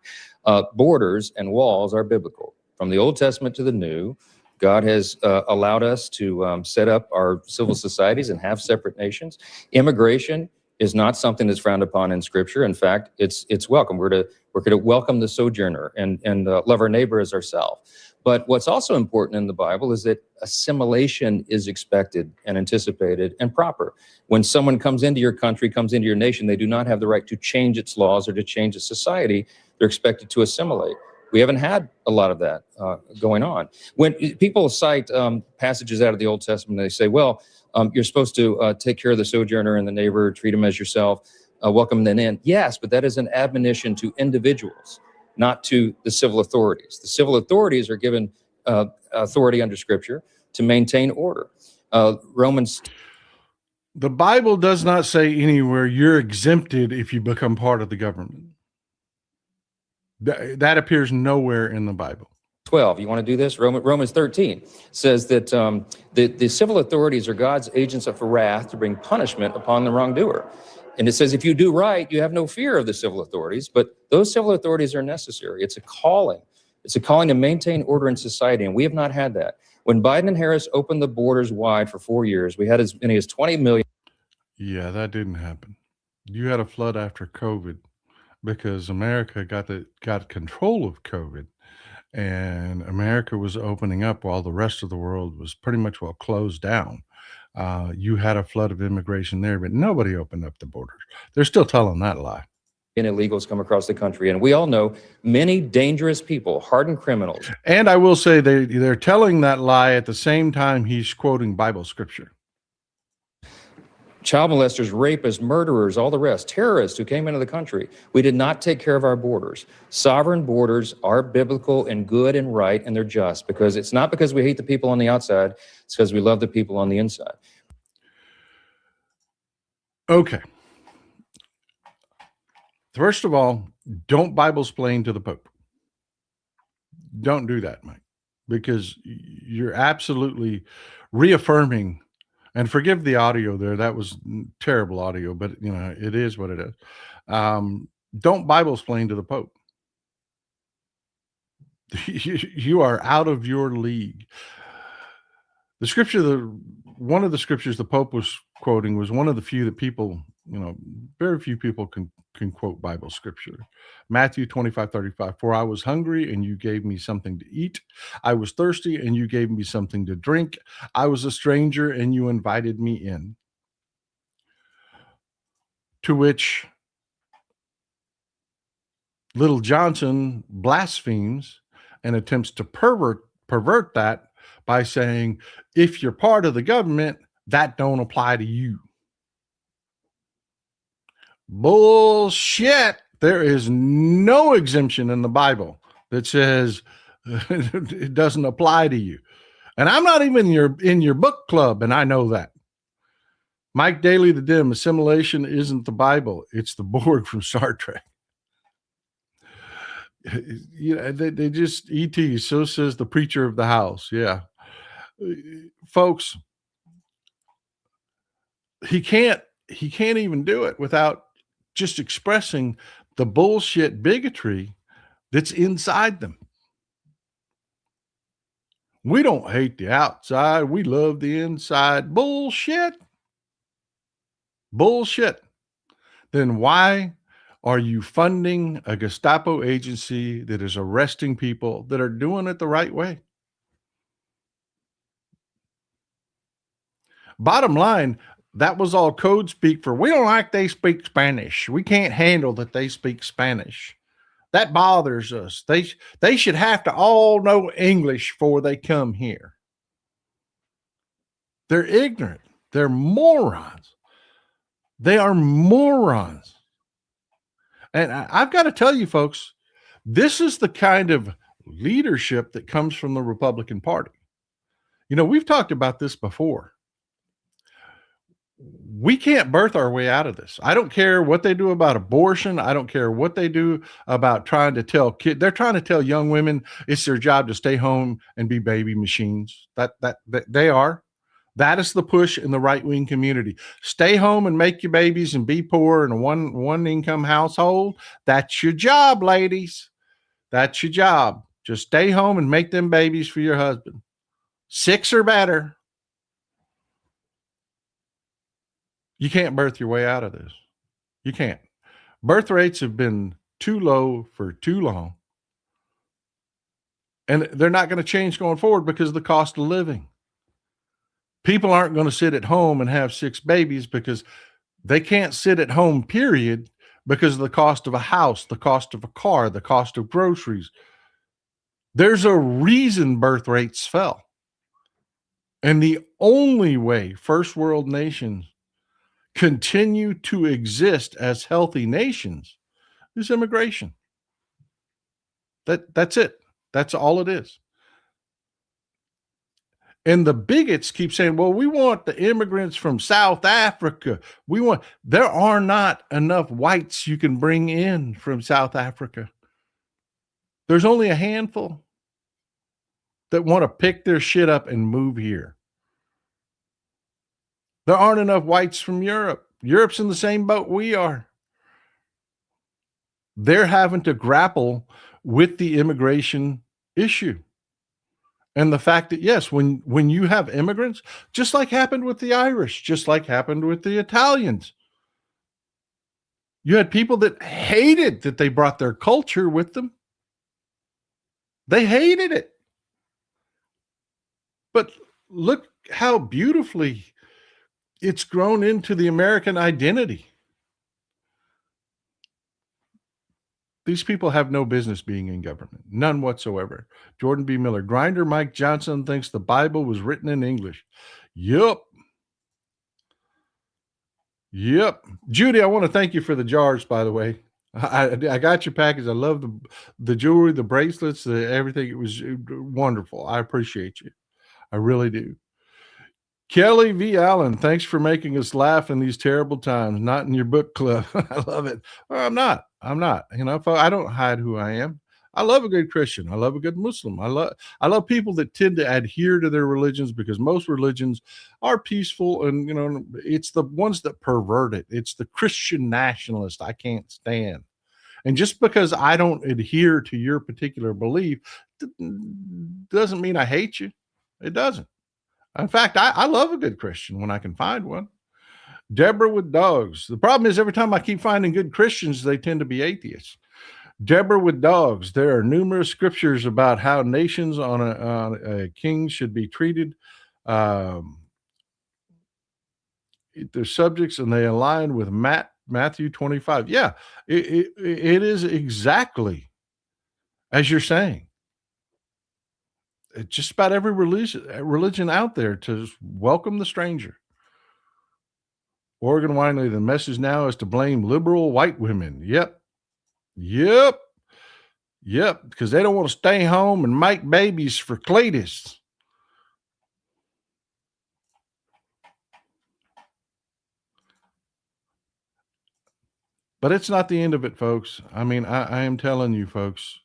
[SPEAKER 7] Borders and walls are biblical. From the Old Testament to the New, God has allowed us to set up our civil societies and have separate nations. Immigration is not something that's frowned upon in Scripture. In fact, it's welcome. We're to welcome the sojourner and love our neighbor as ourselves. But what's also important in the Bible is that assimilation is expected and anticipated and proper. When someone comes into your country, comes into your nation, they do not have the right to change its laws or to change its society. They're expected to assimilate. We haven't had a lot of that going on. When people cite passages out of the Old Testament, they say, well, you're supposed to take care of the sojourner and the neighbor, treat them as yourself, welcome them in. Yes, but that is an admonition to individuals, not to the civil authorities. The civil authorities are given authority under Scripture to maintain order. The
[SPEAKER 1] Bible does not say anywhere you're exempted if you become part of the government. That appears nowhere in the Bible.
[SPEAKER 7] 12, you want to do this? Romans 13 says that the civil authorities are God's agents of wrath to bring punishment upon the wrongdoer. And it says, if you do right, you have no fear of the civil authorities, but those civil authorities are necessary. It's a calling. It's a calling to maintain order in society, and we have not had that. When Biden and Harris opened the borders wide for 4 years, we had as many as 20 million.
[SPEAKER 1] Yeah, that didn't happen. You had a flood after COVID. because America got control of COVID, and America was opening up while the rest of the world was pretty much closed down. You had a flood of immigration there, but nobody opened up the borders. They're still telling that lie.
[SPEAKER 7] And illegals come across the country. And we all know many dangerous people, hardened criminals.
[SPEAKER 1] And I will say they're telling that lie at the same time he's quoting Bible scripture.
[SPEAKER 7] Child molesters, rapists, murderers, all the rest, terrorists who came into the country. We did not take care of our borders. Sovereign borders are biblical and good and right, and they're just, because it's not because we hate the people on the outside, it's because we love the people on the inside.
[SPEAKER 1] Okay. First of all, don't Bible splain to the Pope. Don't do that, Mike, because you're absolutely reaffirming. And forgive the audio there. That was terrible audio, but it is what it is. Don't Bible splain to the Pope. You are out of your league. The scripture, one of the scriptures the Pope was quoting was one of the few that people, very few people can quote Bible scripture. Matthew 25:35. For I was hungry and you gave me something to eat. I was thirsty and you gave me something to drink. I was a stranger and you invited me in. To which Little Johnson blasphemes and attempts to pervert that by saying, if you're part of the government, that don't apply to you. Bullshit. There is no exemption in the Bible that says it doesn't apply to you. And I'm not even in your book club, and I know that. Mike Daly, the Dim, assimilation isn't the Bible. It's the Borg from Star Trek. They just, E.T., so says the preacher of the house. Yeah. Folks, he can't even do it without just expressing the bullshit bigotry that's inside them. We don't hate the outside. We love the inside. Bullshit. Bullshit. Then why are you funding a Gestapo agency that is arresting people that are doing it the right way? Bottom line, that was all code speak for, we don't like they speak Spanish. We can't handle that they speak Spanish. That bothers us. They should have to all know English before they come here. They're ignorant. They're morons. They are morons. And I've got to tell you, folks, this is the kind of leadership that comes from the Republican Party. We've talked about this before. We can't birth our way out of this. I don't care what they do about abortion. I don't care what they do about trying to tell kids. They're trying to tell young women it's their job to stay home and be baby machines. That they are. That is the push in the right-wing community. Stay home and make your babies and be poor in a one income household. That's your job, ladies. That's your job. Just stay home and make them babies for your husband. 6 or better. You can't birth your way out of this. You can't. Birth rates have been too low for too long. And they're not going to change going forward because of the cost of living. People aren't going to sit at home and have 6 babies because they can't sit at home, period, because of the cost of a house, the cost of a car, the cost of groceries. There's a reason birth rates fell. And the only way first world nations continue to exist as healthy nations is immigration. That's it. That's all it is. And the bigots keep saying, well, we want the immigrants from South Africa. There are not enough whites you can bring in from South Africa. There's only a handful that want to pick their shit up and move here. There aren't enough whites from Europe. Europe's in the same boat we are. They're having to grapple with the immigration issue. And the fact that, yes, when you have immigrants, just like happened with the Irish, just like happened with the Italians, You had people that hated that they brought their culture with them. They hated it. But look how beautifully it's grown into the American identity. These people have no business being in government, none whatsoever. Jordan B. Miller, Grinder Mike Johnson thinks the Bible was written in English. Yup. Yep. Judy, I want to thank you for the jars, by the way. I got your package. I love the jewelry, the bracelets, everything. It was wonderful. I appreciate you. I really do. Kelly V. Allen, thanks for making us laugh in these terrible times. Not in your book club. I love it. Well, I'm not. You know, I don't hide who I am. I love a good Christian. I love a good Muslim. I love people that tend to adhere to their religions, because most religions are peaceful, and you know, it's the ones that pervert it. It's the Christian nationalist I can't stand. And just because I don't adhere to your particular belief doesn't mean I hate you. It doesn't. In fact, I love a good Christian when I can find one. Deborah with dogs. The problem is every time I keep finding good Christians, they tend to be atheists. Deborah with dogs. There are numerous scriptures about how nations on a king should be treated. Their subjects, and they align with Matthew 25. Yeah, it is exactly as you're saying. It's just about every religion out there to welcome the stranger. Oregon Winley, the message now is to blame liberal white women. Yep. Because they don't want to stay home and make babies for Cletus. But it's not the end of it, folks. I mean, I am telling you, folks,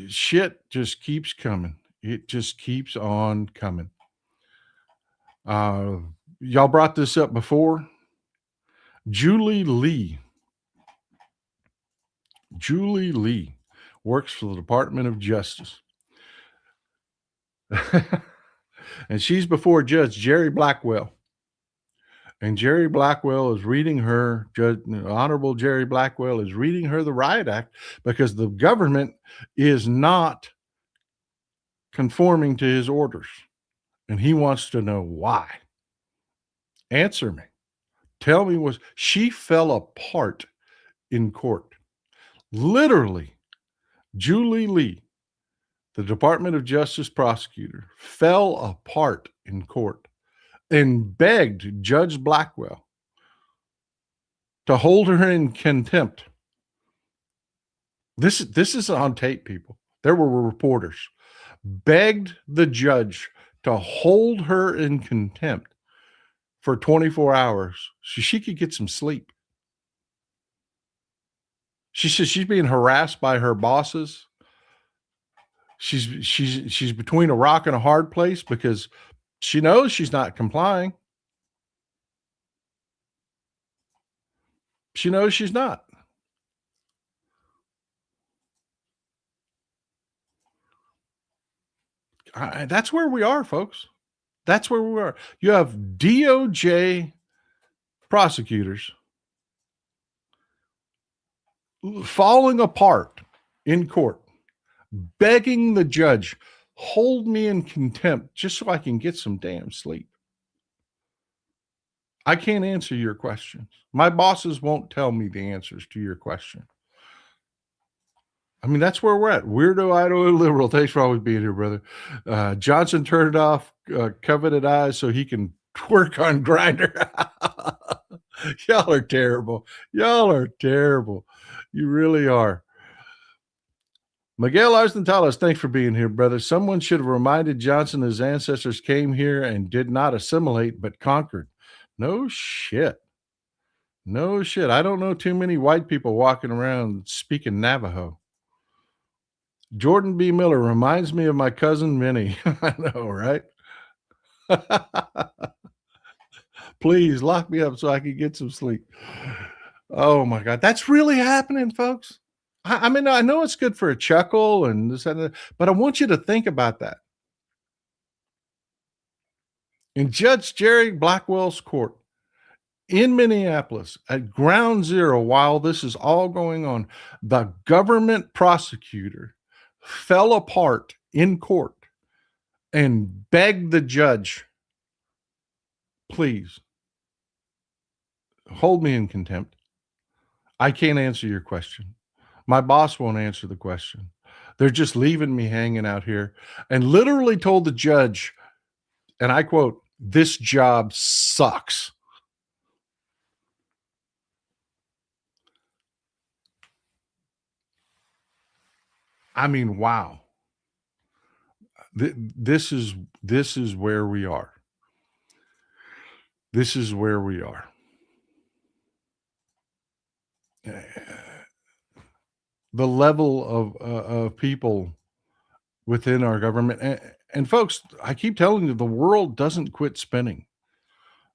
[SPEAKER 1] shit just keeps coming. It just keeps on coming. Y'all brought this up before. Julie Lee works for the Department of Justice. And she's before Judge Jerry Blackwell. And Jerry Blackwell is reading her, Honorable Jerry Blackwell is reading her the Riot Act, because the government is not conforming to his orders. And he wants to know why. Answer me. Tell me, she fell apart in court. Literally, Julie Lee, the Department of Justice prosecutor, fell apart in court and begged Judge Blackwell to hold her in contempt. This is on tape, people. There were reporters. Begged the judge to hold her in contempt for 24 hours so she could get some sleep. She says she's being harassed by her bosses. She's between a rock and a hard place because she knows she's not complying. She knows she's not. That's where we are, folks. That's where we are. You have DOJ prosecutors falling apart in court, begging the judge, hold me in contempt just so I can get some damn sleep. I can't answer your questions. My bosses won't tell me the answers to your question. I mean, that's where we're at. Weirdo, Idaho liberal. Thanks for always being here, brother. Johnson turned off coveted eyes so he can twerk on Grinder. Y'all are terrible. Y'all are terrible. You really are. Miguel Arsentalis, thanks for being here, brother. Someone should have reminded Johnson his ancestors came here and did not assimilate, but conquered. No shit. No shit. I don't know too many white people walking around speaking Navajo. Jordan B. Miller reminds me of my cousin Minnie. I know, right? Please lock me up so I can get some sleep. Oh my God. That's really happening, folks. I mean, I know it's good for a chuckle and this and that, but I want you to think about that. In Judge Jerry Blackwell's court, in Minneapolis at ground zero while this is all going on, the government prosecutor fell apart in court and begged the judge, please hold me in contempt. I can't answer your question. My boss won't answer the question. They're just leaving me hanging out here, and literally told the judge, and I quote, "This job sucks." I mean, wow. This is where we are. This is where we are. The level of people within our government, and folks, I keep telling you, the world doesn't quit spinning.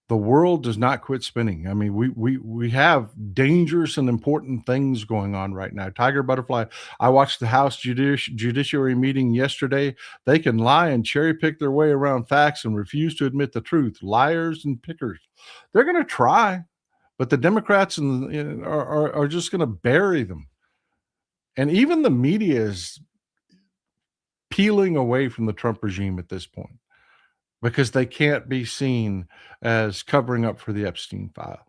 [SPEAKER 1] The world does not quit spinning. I mean, we have dangerous and important things going on right now. Tiger butterfly. I watched the House Judiciary meeting yesterday. They can lie and cherry pick their way around facts and refuse to admit the truth. Liars and pickers. They're going to try, but the Democrats are just going to bury them. And even the media is peeling away from the Trump regime at this point, because they can't be seen as covering up for the Epstein file.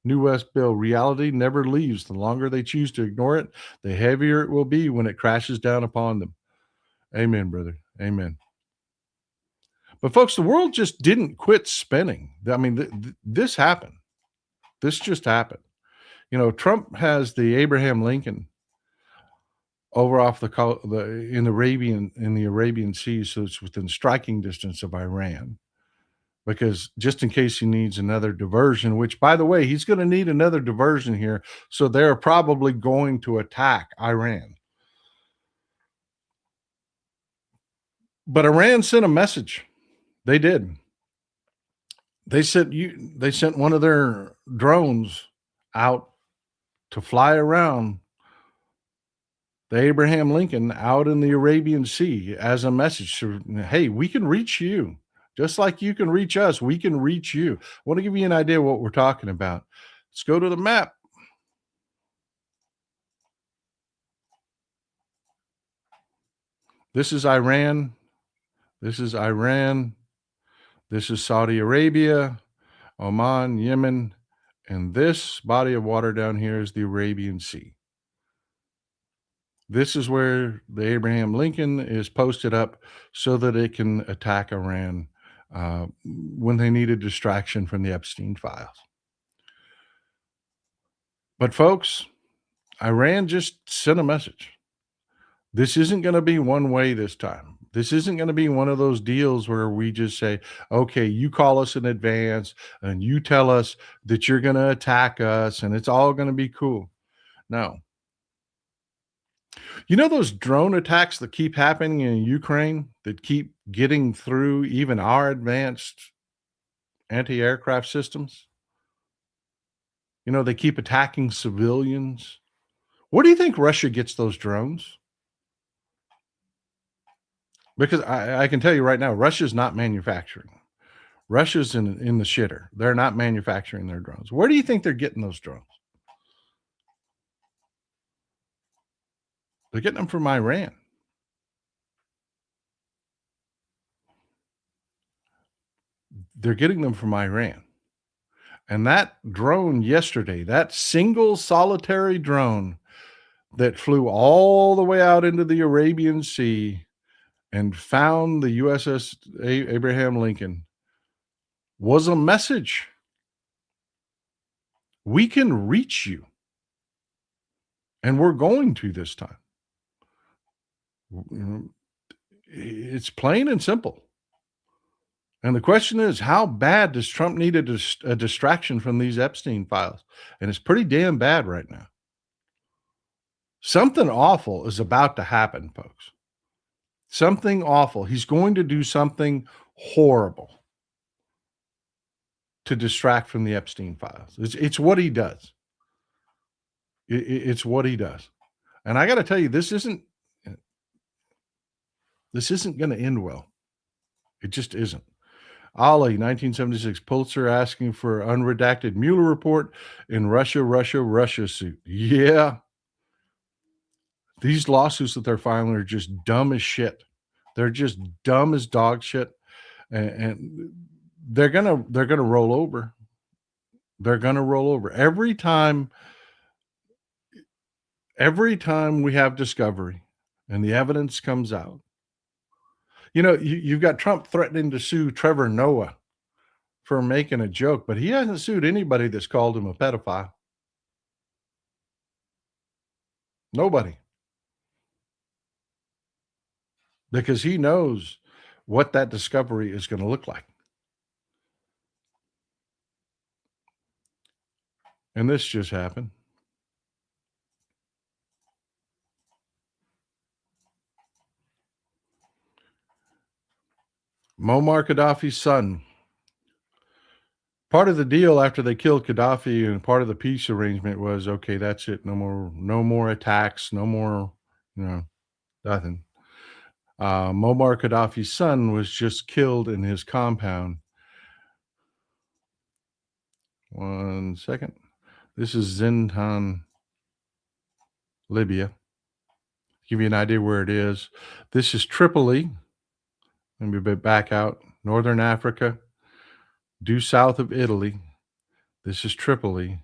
[SPEAKER 1] New West Bill, reality never leaves. The longer they choose to ignore it, the heavier it will be when it crashes down upon them. Amen, brother. Amen. But folks, the world just didn't quit spinning. I mean, this happened. This just happened. You know, Trump has the Abraham Lincoln over off in the Arabian Sea, so it's within striking distance of Iran. Because just in case he needs another diversion, which, by the way, he's going to need another diversion here. So they're probably going to attack Iran. But Iran sent a message. They did. They sent one of their drones out to fly around the Abraham Lincoln out in the Arabian Sea as a message to, hey, we can reach you. Just like you can reach us, we can reach you. I want to give you an idea of what we're talking about. Let's go to the map. This is Iran. This is Iran. This is Saudi Arabia, Oman, Yemen, and this body of water down here is the Arabian Sea. This is where the Abraham Lincoln is posted up so that it can attack Iran when they need a distraction from the Epstein files. But folks, Iran just sent a message. This isn't going to be one way this time. This isn't going to be one of those deals where we just say, okay, you call us in advance and you tell us that you're going to attack us and it's all going to be cool. No. You know those drone attacks that keep happening in Ukraine that keep getting through even our advanced anti-aircraft systems? You know, they keep attacking civilians. Where do you think Russia gets those drones? Because I can tell you right now, Russia's not manufacturing. Russia's in the shitter. They're not manufacturing their drones. Where do you think they're getting those drones? They're getting them from Iran. They're getting them from Iran. And that drone yesterday, that single solitary drone that flew all the way out into the Arabian Sea and found the USS Abraham Lincoln, was a message. We can reach you. And we're going to this time. It's plain and simple. And the question is, how bad does Trump need a distraction from these Epstein files? And it's pretty damn bad right now. Something awful is about to happen, folks. Something awful. He's going to do something horrible to distract from the Epstein files. It's what he does. It's what he does. And I got to tell you, this isn't going to end well. It just isn't. Ali, 1976, Pulitzer asking for unredacted Mueller report in Russia suit. Yeah. These lawsuits that they're filing are just dumb as shit. They're just dumb as dog shit. And they're gonna roll over. They're gonna roll over. Every time we have discovery and the evidence comes out, you've got Trump threatening to sue Trevor Noah for making a joke, but he hasn't sued anybody that's called him a pedophile. Nobody. Because he knows what that discovery is going to look like. And this just happened. Muammar Gaddafi's son. Part of the deal after they killed Gaddafi and part of the peace arrangement was, okay, that's it. No more attacks, no more, nothing. Muammar Gaddafi's son was just killed in his compound. One second. This is Zintan, Libya. Give you an idea where it is. This is Tripoli. Let me back out. Northern Africa, due south of Italy. This is Tripoli.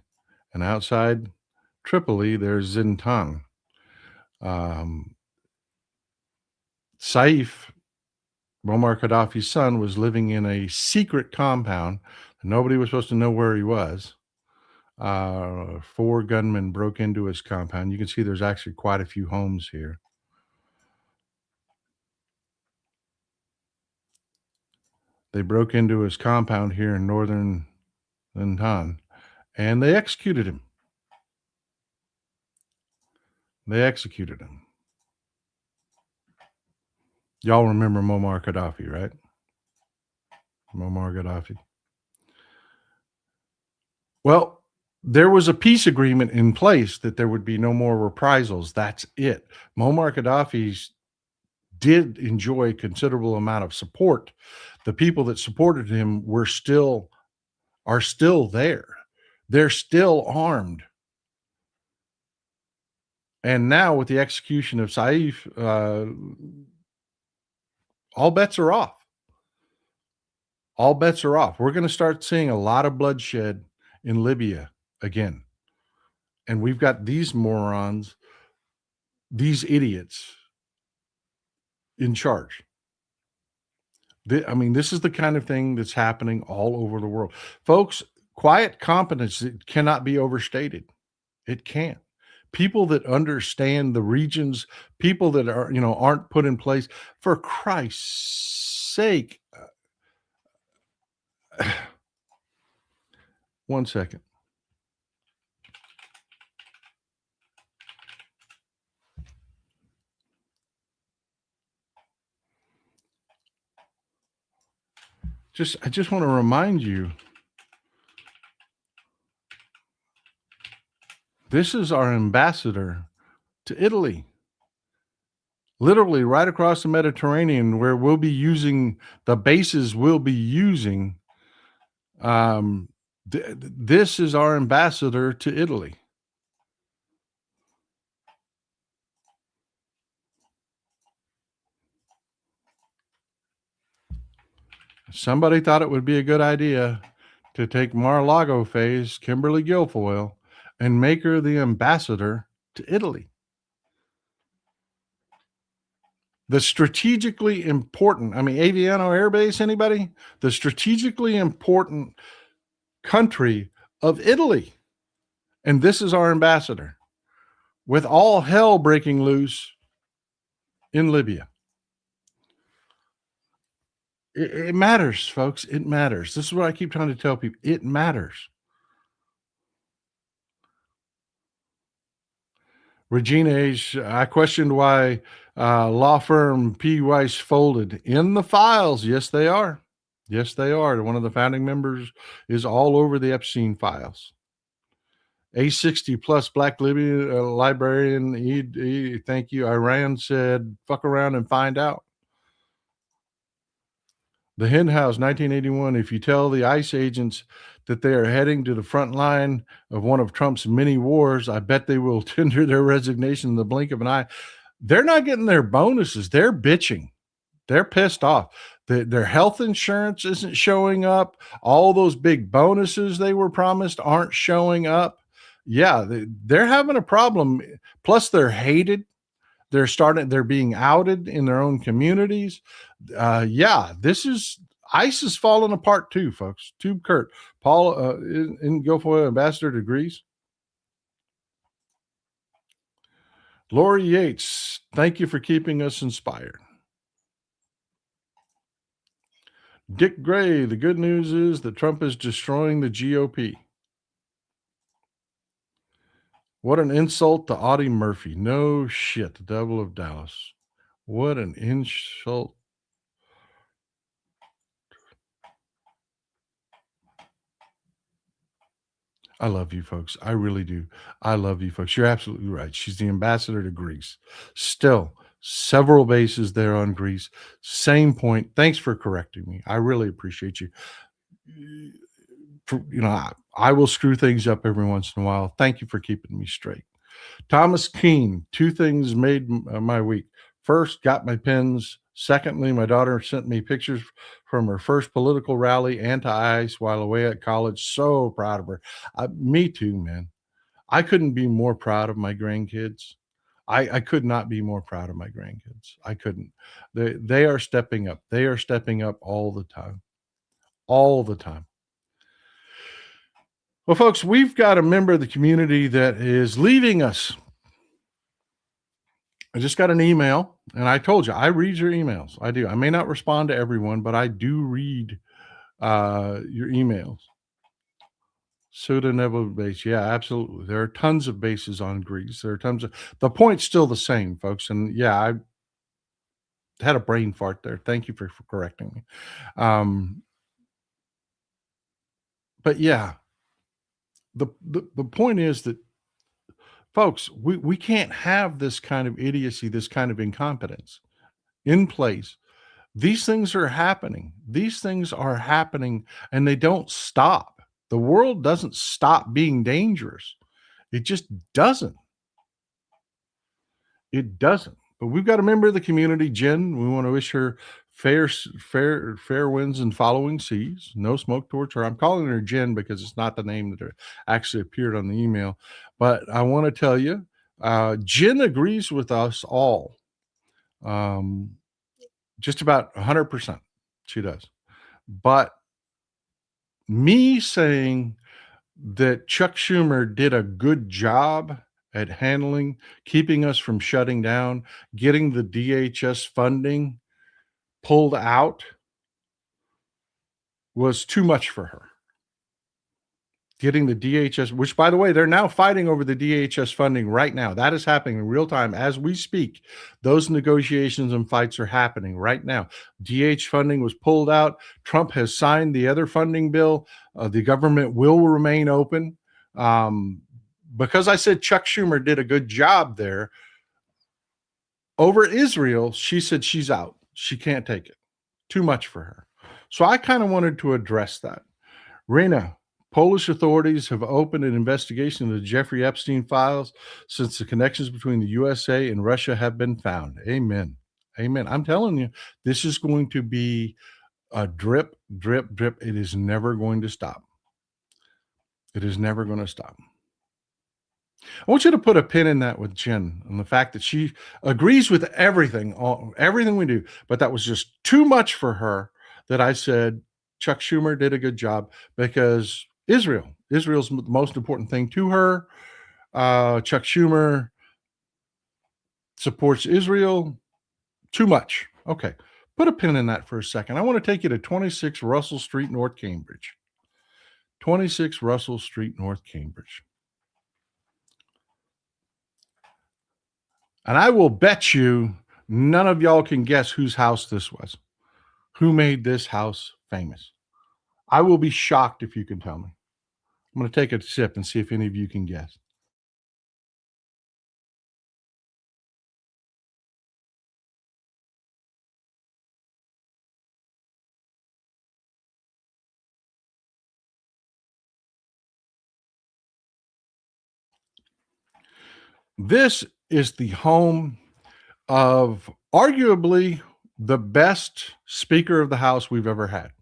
[SPEAKER 1] And outside Tripoli, there's Zintan. Saif, Muammar Gaddafi's son, was living in a secret compound. Nobody was supposed to know where he was. 4 gunmen broke into his compound. You can see there's actually quite a few homes here. They broke into his compound here in northern Zintan, and they executed him. Y'all remember Muammar Gaddafi, right? Muammar Gaddafi. Well, there was a peace agreement in place that there would be no more reprisals. That's it. Muammar Gaddafi did enjoy a considerable amount of support. The people that supported him are still there. They're still armed. And now with the execution of Saif, all bets are off. All bets are off. We're going to start seeing a lot of bloodshed in Libya again. And we've got these morons, these idiots in charge. This is the kind of thing that's happening all over the world. Folks, quiet competence cannot be overstated. It can't. People that understand the regions, people that are, aren't put in place, for Christ's sake. One second. I just want to remind you, this is our ambassador to Italy. Literally right across the Mediterranean, where we'll be using the bases we'll be using. This is our ambassador to Italy. Somebody thought it would be a good idea to take Mar-a-Lago phase, Kimberly Guilfoyle, and make her the ambassador to Italy. The strategically important, Aviano Air Base, anybody? The strategically important country of Italy. And this is our ambassador, with all hell breaking loose in Libya. It matters, folks. It matters. This is what I keep trying to tell people. It matters. Regina H., I questioned why law firm P. Weiss folded. In the files, yes, they are. Yes, they are. One of the founding members is all over the Epstein files. A60 plus Black Libya librarian, thank you. Iran said, fuck around and find out. The Hen House, 1981. If you tell the ICE agents that they are heading to the front line of one of Trump's many wars, I bet they will tender their resignation in the blink of an eye. They're not getting their bonuses. They're bitching. They're pissed off. Their health insurance isn't showing up. All those big bonuses they were promised aren't showing up. Yeah, they're having a problem. Plus, they're hated. They're being outed in their own communities. Yeah, ICE is falling apart too, folks. Tube Kurt. Paul in Guilfoyle, Ambassador to Greece. Lori Yates, thank you for keeping us inspired. Dick Gray, the good news is that Trump is destroying the GOP. What an insult to Audie Murphy. No shit, the Devil of Dallas. What an insult. I love you folks. I really do. I love you folks. You're absolutely right. She's the ambassador to Greece. Still, several bases there on Greece. Same point. Thanks for correcting me. I really appreciate you. I will screw things up every once in a while. Thank you for keeping me straight. Thomas Keene, 2 things made my week. First, got my pins. Secondly, my daughter sent me pictures from her first political rally, anti-ICE, while away at college. So proud of her. Me too, man. I couldn't be more proud of my grandkids. I could not be more proud of my grandkids. I couldn't. They are stepping up. They are stepping up all the time. All the time. Well, folks, we've got a member of the community that is leaving us. I just got an email, and I told you, I read your emails. I do. I may not respond to everyone, but I do read your emails. Suda Nevo base. Yeah, absolutely. There are tons of bases on Greece. There are tons of, the point's still the same, folks. And yeah, I had a brain fart there. Thank you for correcting me. But yeah, the point is that, folks, we can't have this kind of idiocy, this kind of incompetence in place. These things are happening. These things are happening, and they don't stop. The world doesn't stop being dangerous. It just doesn't. It doesn't. But we've got a member of the community, Jen. We want to wish her fair winds and following seas. No smoke towards her. I'm calling her Jen because it's not the name that actually appeared on the email. But I want to tell you, Jen agrees with us all. Just about 100%. She does. But me saying that Chuck Schumer did a good job at handling, keeping us from shutting down, getting the DHS funding pulled out was too much for her. Getting the DHS, which, by the way, they're now fighting over the DHS funding right now. That is happening in real time as we speak. Those negotiations and fights are happening right now. DH funding was pulled out. Trump has signed the other funding bill. The government will remain open. Because I said Chuck Schumer did a good job there, over Israel, she said she's out. She can't take it. Too much for her. So I kind of wanted to address that. Rena, Polish authorities have opened an investigation into the Jeffrey Epstein files since the connections between the USA and Russia have been found. Amen. Amen. I'm telling you, this is going to be a drip, drip, drip. It is never going to stop. It is never going to stop. I want you to put a pin in that with Jen and the fact that she agrees with everything we do, but that was just too much for her that I said Chuck Schumer did a good job because Israel's the most important thing to her. Chuck Schumer supports Israel too much. Okay. Put a pin in that for a second. I want to take you to 26 Russell Street, North Cambridge. 26 Russell Street, North Cambridge. And I will bet you none of y'all can guess whose house this was. Who made this house famous? I will be shocked if you can tell me. I'm going to take a sip and see if any of you can guess. This is the home of arguably the best Speaker of the House we've ever had.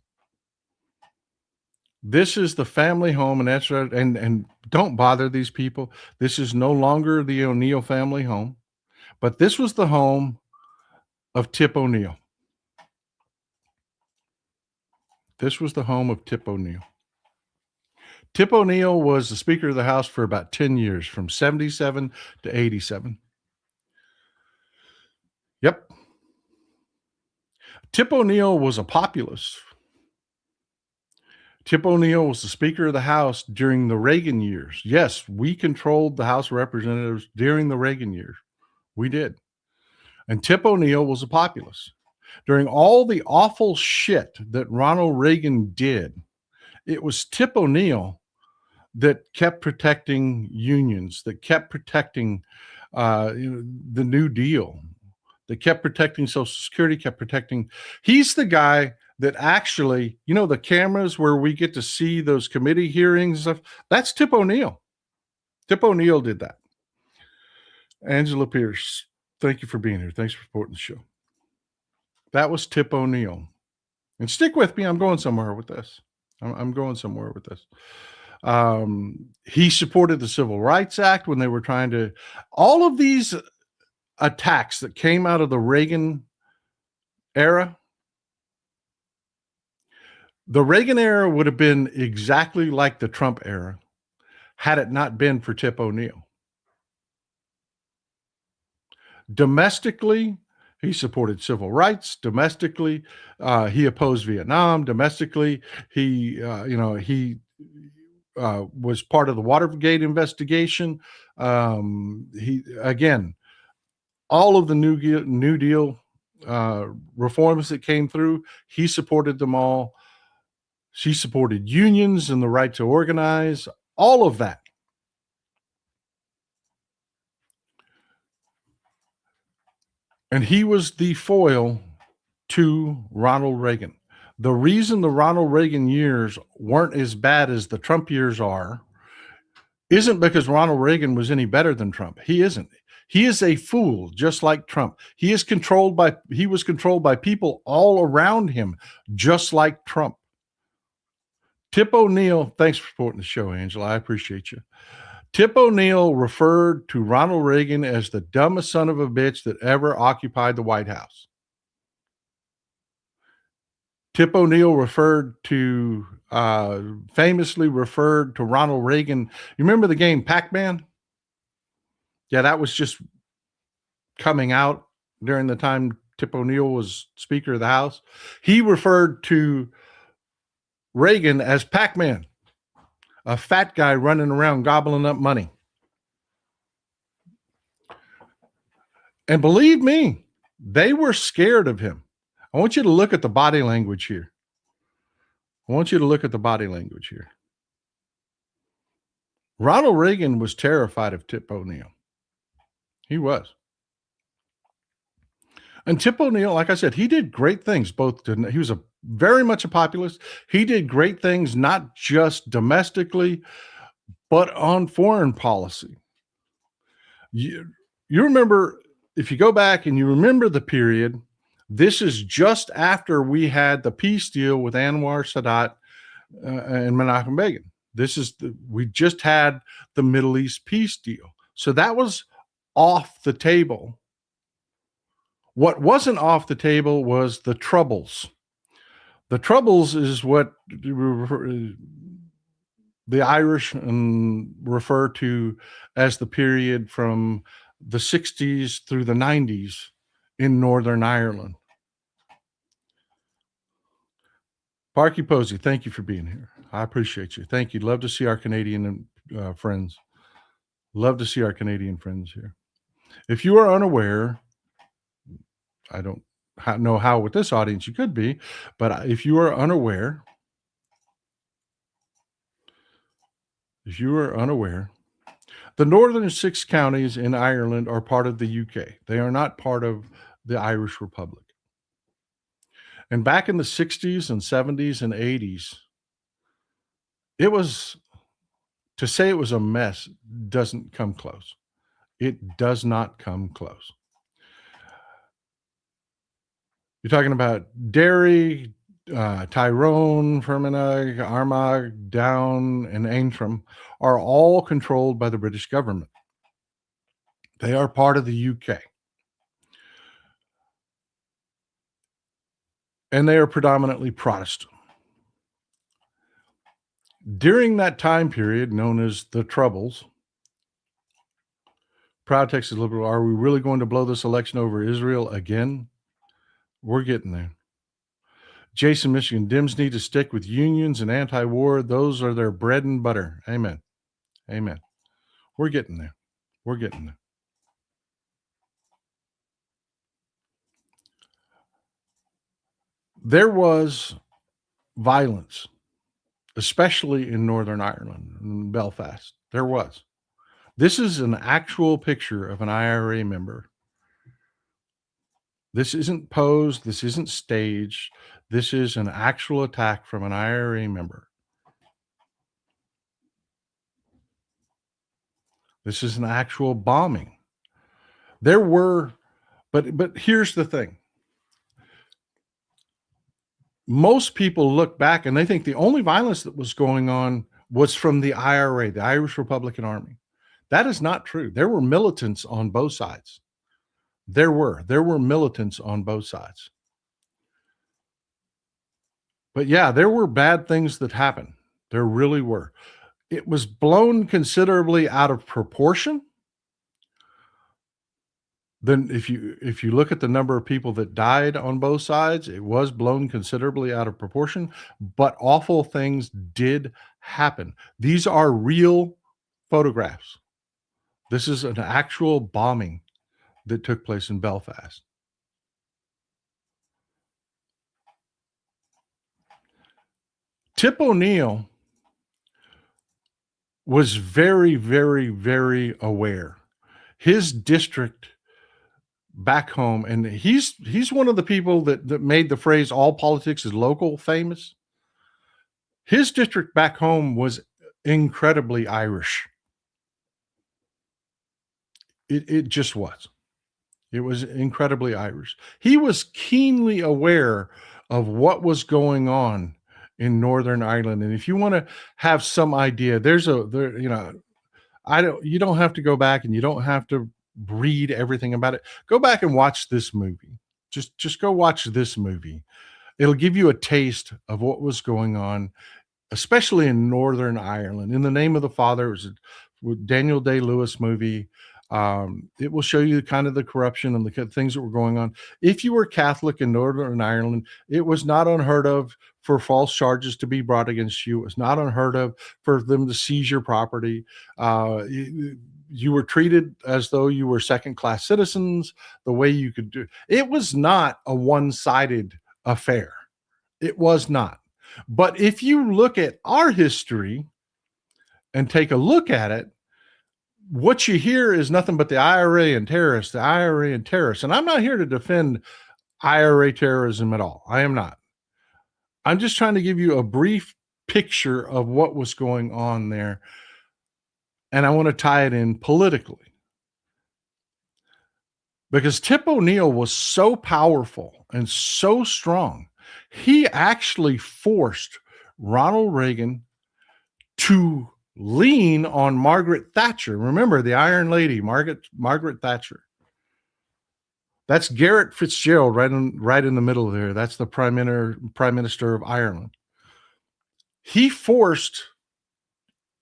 [SPEAKER 1] This is the family home, and that's right. And don't bother these people. This is no longer the O'Neill family home, but this was the home of Tip O'Neill. This was the home of Tip O'Neill. Tip O'Neill was the Speaker of the House for about 10 years, from 77 to 87. Yep. Tip O'Neill was a populist. Tip O'Neill was the Speaker of the House during the Reagan years. Yes, we controlled the House of Representatives during the Reagan years. We did. And Tip O'Neill was a populist. During all the awful shit that Ronald Reagan did, it was Tip O'Neill that kept protecting unions, that kept protecting the New Deal, that kept protecting Social Security, kept protecting. He's the guy that actually, the cameras where we get to see those committee hearings and stuff, that's Tip O'Neill. Tip O'Neill did that. Angela Pierce, thank you for being here. Thanks for supporting the show. That was Tip O'Neill. And stick with me. I'm going somewhere with this. I'm going somewhere with this. He supported the Civil Rights Act when they were trying to, all of these attacks that came out of the Reagan era. The Reagan era would have been exactly like the Trump era had it not been for Tip O'Neill. Domestically, he supported civil rights. Domestically, he opposed Vietnam. Domestically, he was part of the Watergate investigation. Again, all of the New Deal reforms that came through, he supported them all. She supported unions and the right to organize, all of that. And he was the foil to Ronald Reagan. The reason the Ronald Reagan years weren't as bad as the Trump years are isn't because Ronald Reagan was any better than Trump. He isn't. He is a fool, just like Trump. He was controlled by people all around him, just like Trump. Tip O'Neill, thanks for supporting the show, Angela. I appreciate you. Tip O'Neill referred to Ronald Reagan as the dumbest son of a bitch that ever occupied the White House. Tip O'Neill famously referred to Ronald Reagan. You remember the game Pac-Man? Yeah, that was just coming out during the time Tip O'Neill was Speaker of the House. He referred to Reagan as Pac-Man, a fat guy running around gobbling up money. And believe me, they were scared of him. I want you to look at the body language here. Ronald Reagan was terrified of Tip O'Neill. He was. And Tip O'Neill, like I said, he did great things. He was very much a populist. He did great things, not just domestically, but on foreign policy. You remember, if you go back and you remember the period, this is just after we had the peace deal with Anwar Sadat and Menachem Begin. We just had the Middle East peace deal. So that was off the table. What wasn't off the table was the Troubles. The Troubles is what the Irish refer to as the period from the 60s through the 90s in Northern Ireland. Parky Posey, thank you for being here. I appreciate you. Thank you. Love to see our Canadian friends. Love to see our Canadian friends here. If you are unaware, I don't know how with this audience you could be, but if you are unaware, the northern 6 counties in Ireland are part of the UK. They are not part of the Irish Republic. And back in the 60s and 70s and 80s, to say it was a mess doesn't come close. It does not come close. You're talking about Derry, Tyrone, Fermanagh, Armagh, Down, and Antrim are all controlled by the British government. They are part of the UK. And they are predominantly Protestant. During that time period, known as the Troubles, Proud Texas Liberal, are we really going to blow this election over Israel again? We're getting there. Jason, Michigan, Dems need to stick with unions and anti-war. Those are their bread and butter. Amen. Amen. We're getting there. We're getting there. There was violence, especially in Northern Ireland, in Belfast. There was. This is an actual picture of an IRA member. This isn't posed. This isn't staged. This is an actual attack from an IRA member. This is an actual bombing. There were, but here's the thing. Most people look back and they think the only violence that was going on was from the IRA, the Irish Republican Army. That is not true. There were militants on both sides. There were militants on both sides. But yeah, there were bad things that happened. There really were. It was blown considerably out of proportion. Then if you look at the number of people that died on both sides, it was blown considerably out of proportion, but awful things did happen. These are real photographs. This is an actual bombing that took place in Belfast. Tip O'Neill was very, very, very aware. His district back home, and he's one of the people that made the phrase "all politics is local" famous. His district back home was incredibly Irish. It just was. It was incredibly Irish. He was keenly aware of what was going on in Northern Ireland. And if you want to have some idea, you don't have to go back and you don't have to read everything about it. Go back and watch this movie. Just go watch this movie. It'll give you a taste of what was going on, especially in Northern Ireland. In the Name of the Father, it was a Daniel Day-Lewis movie. It will show you kind of the corruption and the things that were going on. If you were Catholic in Northern Ireland, it was not unheard of for false charges to be brought against you. It was not unheard of for them to seize your property. You were treated as though you were second-class citizens, the way you could do. It was not a one-sided affair. It was not. But if you look at our history and take a look at it, what you hear is nothing but the IRA and terrorists, the IRA and terrorists. And I'm not here to defend IRA terrorism at all. I am not. I'm just trying to give you a brief picture of what was going on there. And I want to tie it in politically. Because Tip O'Neill was so powerful and so strong, he actually forced Ronald Reagan to lean on Margaret Thatcher. Remember the Iron Lady, Margaret Thatcher. That's Garret Fitzgerald right in the middle there. That's the Prime Minister of Ireland. He forced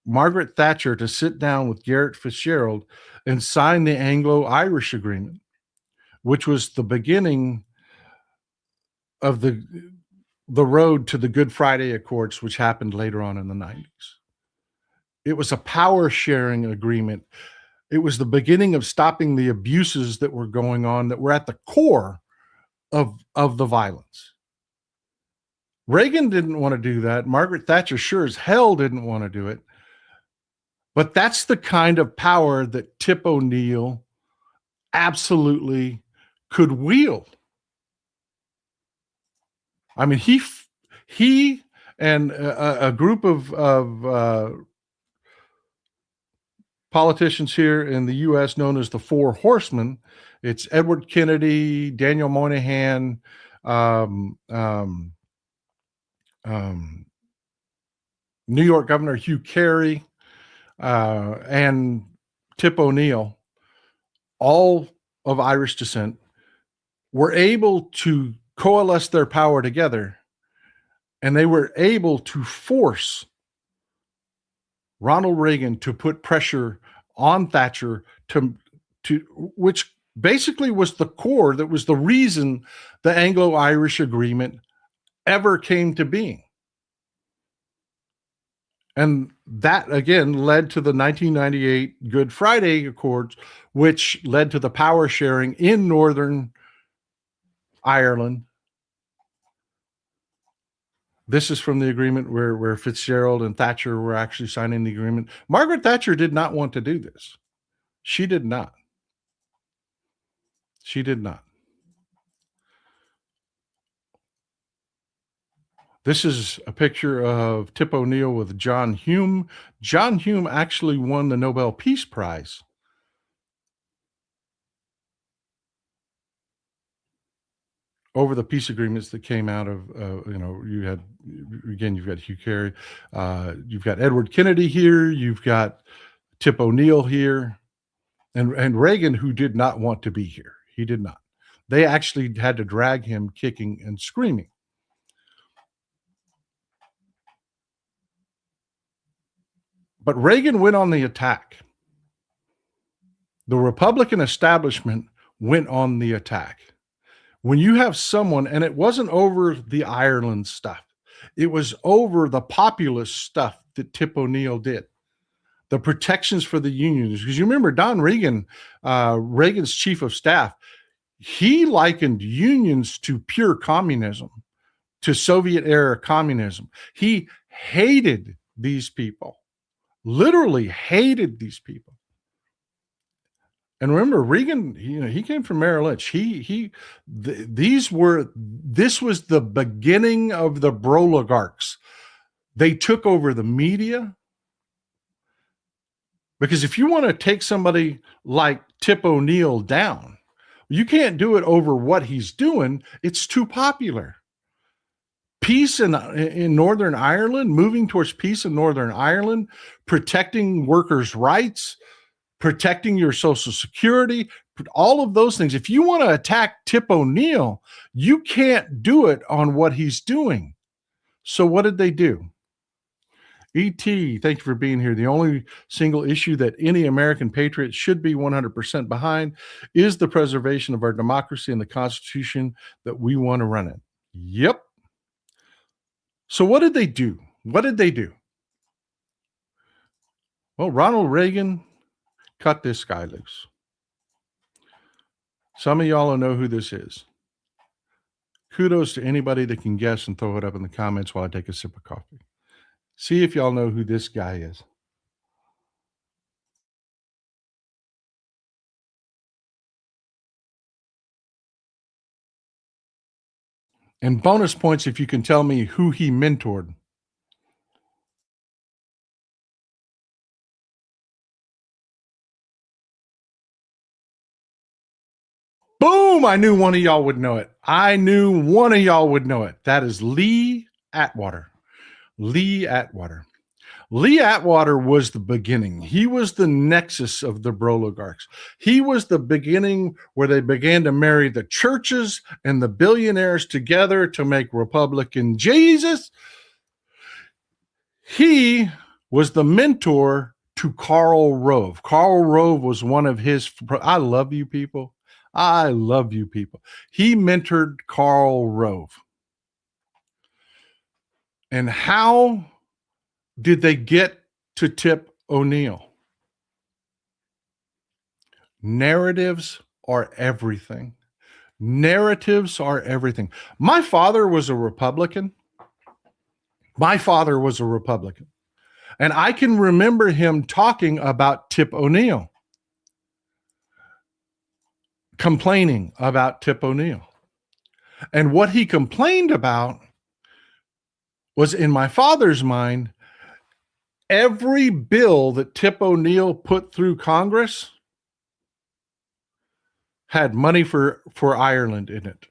[SPEAKER 1] Margaret Thatcher to sit down with Garret Fitzgerald and sign the Anglo-Irish Agreement, which was the beginning of the road to the Good Friday Accords, which happened later on in the 90s. It was a power sharing agreement. It was the beginning of stopping the abuses that were going on that were at the core of the violence. Reagan didn't want to do that. Margaret Thatcher sure as hell didn't want to do it. But that's the kind of power that Tip O'Neill absolutely could wield. I mean, he and a group of politicians here in the U.S. known as the Four Horsemen. It's Edward Kennedy, Daniel Moynihan, um, um, New York Governor Hugh Carey, and Tip O'Neill, all of Irish descent, were able to coalesce their power together, and they were able to force Ronald Reagan to put pressure on Thatcher to which basically was the core, that was the reason the Anglo-Irish Agreement ever came to being. And that, again, led to the 1998 Good Friday Accords, which led to the power sharing in Northern Ireland. This is from the agreement where Fitzgerald and Thatcher were actually signing the agreement. Margaret Thatcher did not want to do this. She did not. She did not. This is a picture of Tip O'Neill with John Hume. John Hume actually won the Nobel Peace Prize. Over the peace agreements that came out of, you've got Hugh Carey, you've got Edward Kennedy here, you've got Tip O'Neill here, and Reagan, who did not want to be here. He did not. They actually had to drag him kicking and screaming. But Reagan went on the attack. The Republican establishment went on the attack. When you have someone, and it wasn't over the Ireland stuff, it was over the populist stuff that Tip O'Neill did. The protections for the unions. Because you remember Don Reagan, Reagan's chief of staff, he likened unions to pure communism, to Soviet-era communism. He hated these people, literally hated these people. And remember, Reagan, he came from Merrill Lynch. This was the beginning of the broligarchs. They took over the media. Because if you want to take somebody like Tip O'Neill down, you can't do it over what he's doing. It's too popular. Peace in Northern Ireland, moving towards peace in Northern Ireland, protecting workers' rights, protecting your Social Security, all of those things. If you want to attack Tip O'Neill, you can't do it on what he's doing. So what did they do? E.T., thank you for being here. The only single issue that any American patriot should be 100% behind is the preservation of our democracy and the Constitution that we want to run it. Yep. So what did they do? What did they do? Well, Ronald Reagan cut this guy loose. Some of y'all will know who this is. Kudos to anybody that can guess and throw it up in the comments while I take a sip of coffee. See if y'all know who this guy is. And bonus points if you can tell me who he mentored. Boom! I knew one of y'all would know it. I knew one of y'all would know it. That is Lee Atwater. Lee Atwater. Lee Atwater was the beginning. He was the nexus of the broligarchs. He was the beginning where they began to marry the churches and the billionaires together to make Republican Jesus. He was the mentor to Karl Rove. Karl Rove was one of his, I love you people. I love you people. He mentored Karl Rove. And how did they get to Tip O'Neill? Narratives are everything. Narratives are everything. My father was a Republican. My father was a Republican. And I can remember him talking about Tip O'Neill, complaining about Tip O'Neill. And what he complained about was, in my father's mind, every bill that Tip O'Neill put through Congress had money for Ireland in it.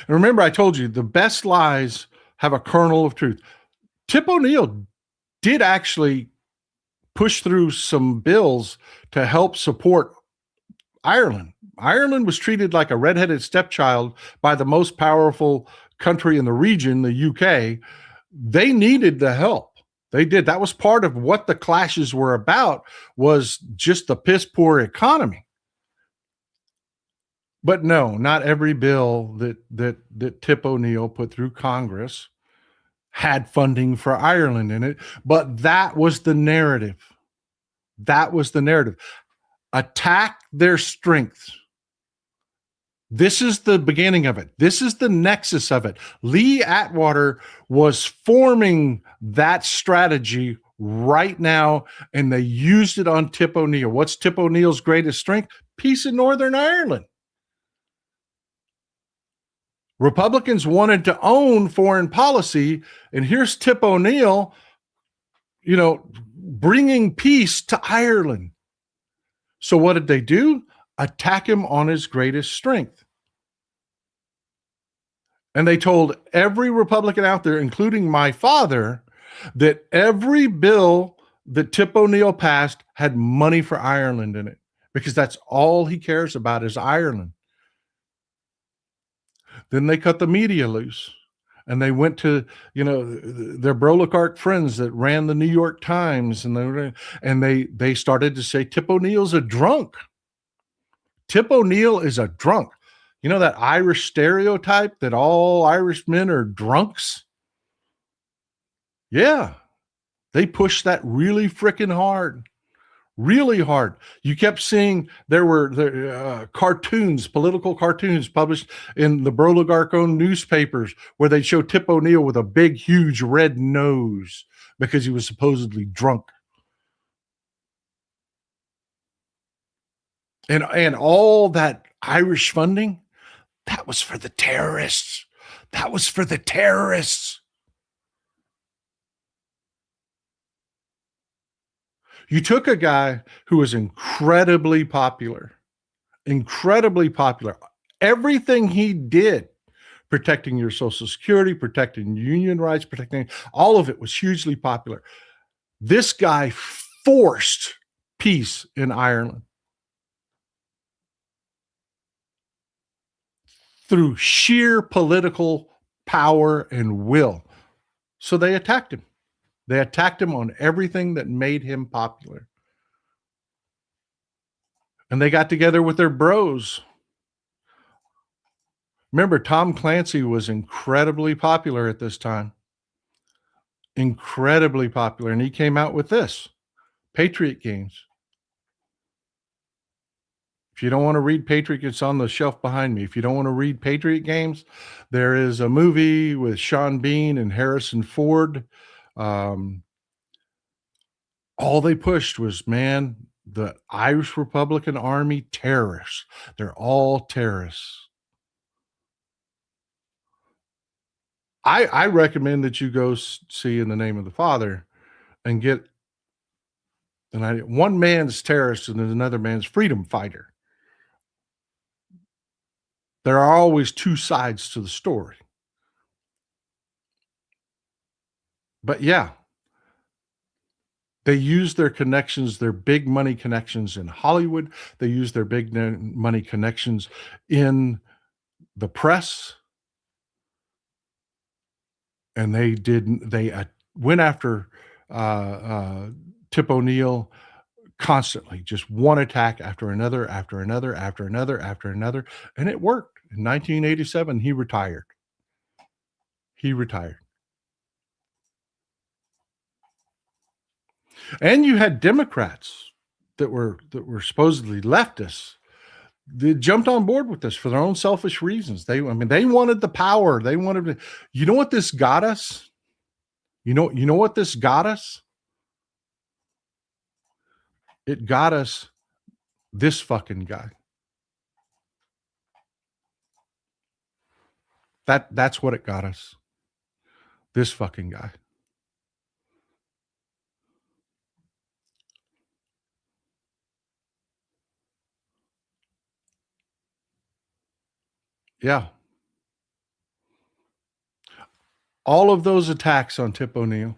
[SPEAKER 1] And remember, I told you the best lies have a kernel of truth. Tip O'Neill did actually push through some bills to help support Ireland. Ireland was treated like a redheaded stepchild by the most powerful country in the region, the UK. They needed the help. They did. That was part of what the clashes were about, was just the piss poor economy. But no, not every bill that Tip O'Neill put through Congress had funding for Ireland in it. But that was the narrative. That was the narrative. Attack their strengths. This is the beginning of it. This is the nexus of it. Lee Atwater was forming that strategy right now, and they used it on Tip O'Neill. What's Tip O'Neill's greatest strength? Peace in Northern Ireland. Republicans wanted to own foreign policy, and here's Tip O'Neill, bringing peace to Ireland. So what did they do? Attack him on his greatest strength. And they told every Republican out there, including my father, that every bill that Tip O'Neill passed had money for Ireland in it, because that's all he cares about is Ireland. Then they cut the media loose, and they went to, their Brolicark friends that ran the New York Times, and they started to say Tip O'Neill's a drunk. Tip O'Neill is a drunk. You know that Irish stereotype that all Irish men are drunks? Yeah, they pushed that really freaking hard. Really hard. You kept seeing there were cartoons, political cartoons published in the Broligarch-owned newspapers where they'd show Tip O'Neill with a big, huge red nose because he was supposedly drunk. And all that Irish funding, that was for the terrorists. That was for the terrorists. You took a guy who was incredibly popular. Everything he did, protecting your Social Security, protecting union rights, protecting all of it, was hugely popular. This guy forced peace in Ireland through sheer political power and will. So they attacked him. They attacked him on everything that made him popular. And they got together with their bros. Remember, Tom Clancy was incredibly popular at this time. Incredibly popular. And he came out with this, Patriot Games. If you don't want to read Patriot, it's on the shelf behind me. If you don't want to read Patriot Games, there is a movie with Sean Bean and Harrison Ford. All they pushed was, the Irish Republican Army terrorists. They're all terrorists. I recommend that you go see In the Name of the Father and get an idea. One man's terrorist and another man's freedom fighter. There are always two sides to the story. But yeah, they use their connections, their big money connections in Hollywood. They use their big money connections in the press. And they went after Tip O'Neill constantly, just one attack after another, after another, after another, after another. And it worked. In 1987, he retired. And you had Democrats that were supposedly leftists. They jumped on board with this for their own selfish reasons. They wanted the power. They wanted to. You know what this got us? You know what this got us? It got us this fucking guy. That's what it got us. This fucking guy. Yeah. All of those attacks on Tip O'Neill,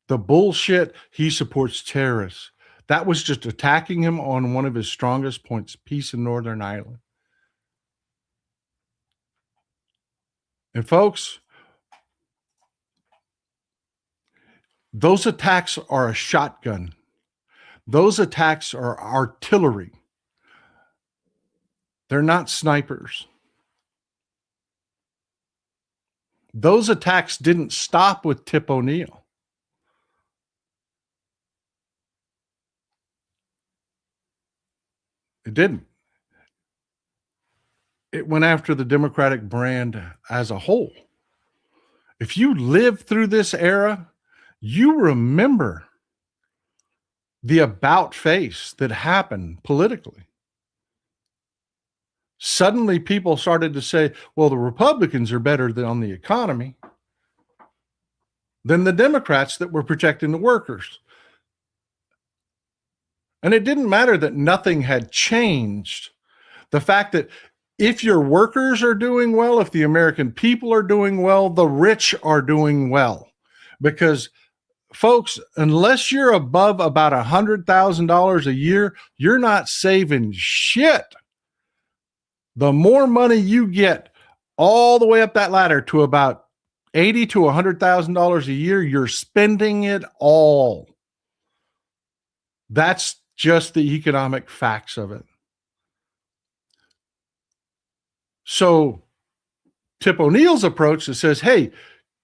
[SPEAKER 1] the bullshit, he supports terrorists. That was just attacking him on one of his strongest points, peace in Northern Ireland. And folks, those attacks are a shotgun. Those attacks are artillery. They're not snipers. Those attacks didn't stop with Tip O'Neill. It didn't. It went after the Democratic brand as a whole. If you lived through this era, you remember the about face that happened politically. Suddenly people started to say, well, the Republicans are better than on the economy than the Democrats that were protecting the workers. And it didn't matter that nothing had changed. The fact that if your workers are doing well, if the American people are doing well, the rich are doing well. Because folks, unless you're above about $100,000 a year, you're not saving shit. The more money you get all the way up that ladder to about $80,000 to $100,000 a year, you're spending it all. That's just the economic facts of it. So Tip O'Neill's approach that says, hey,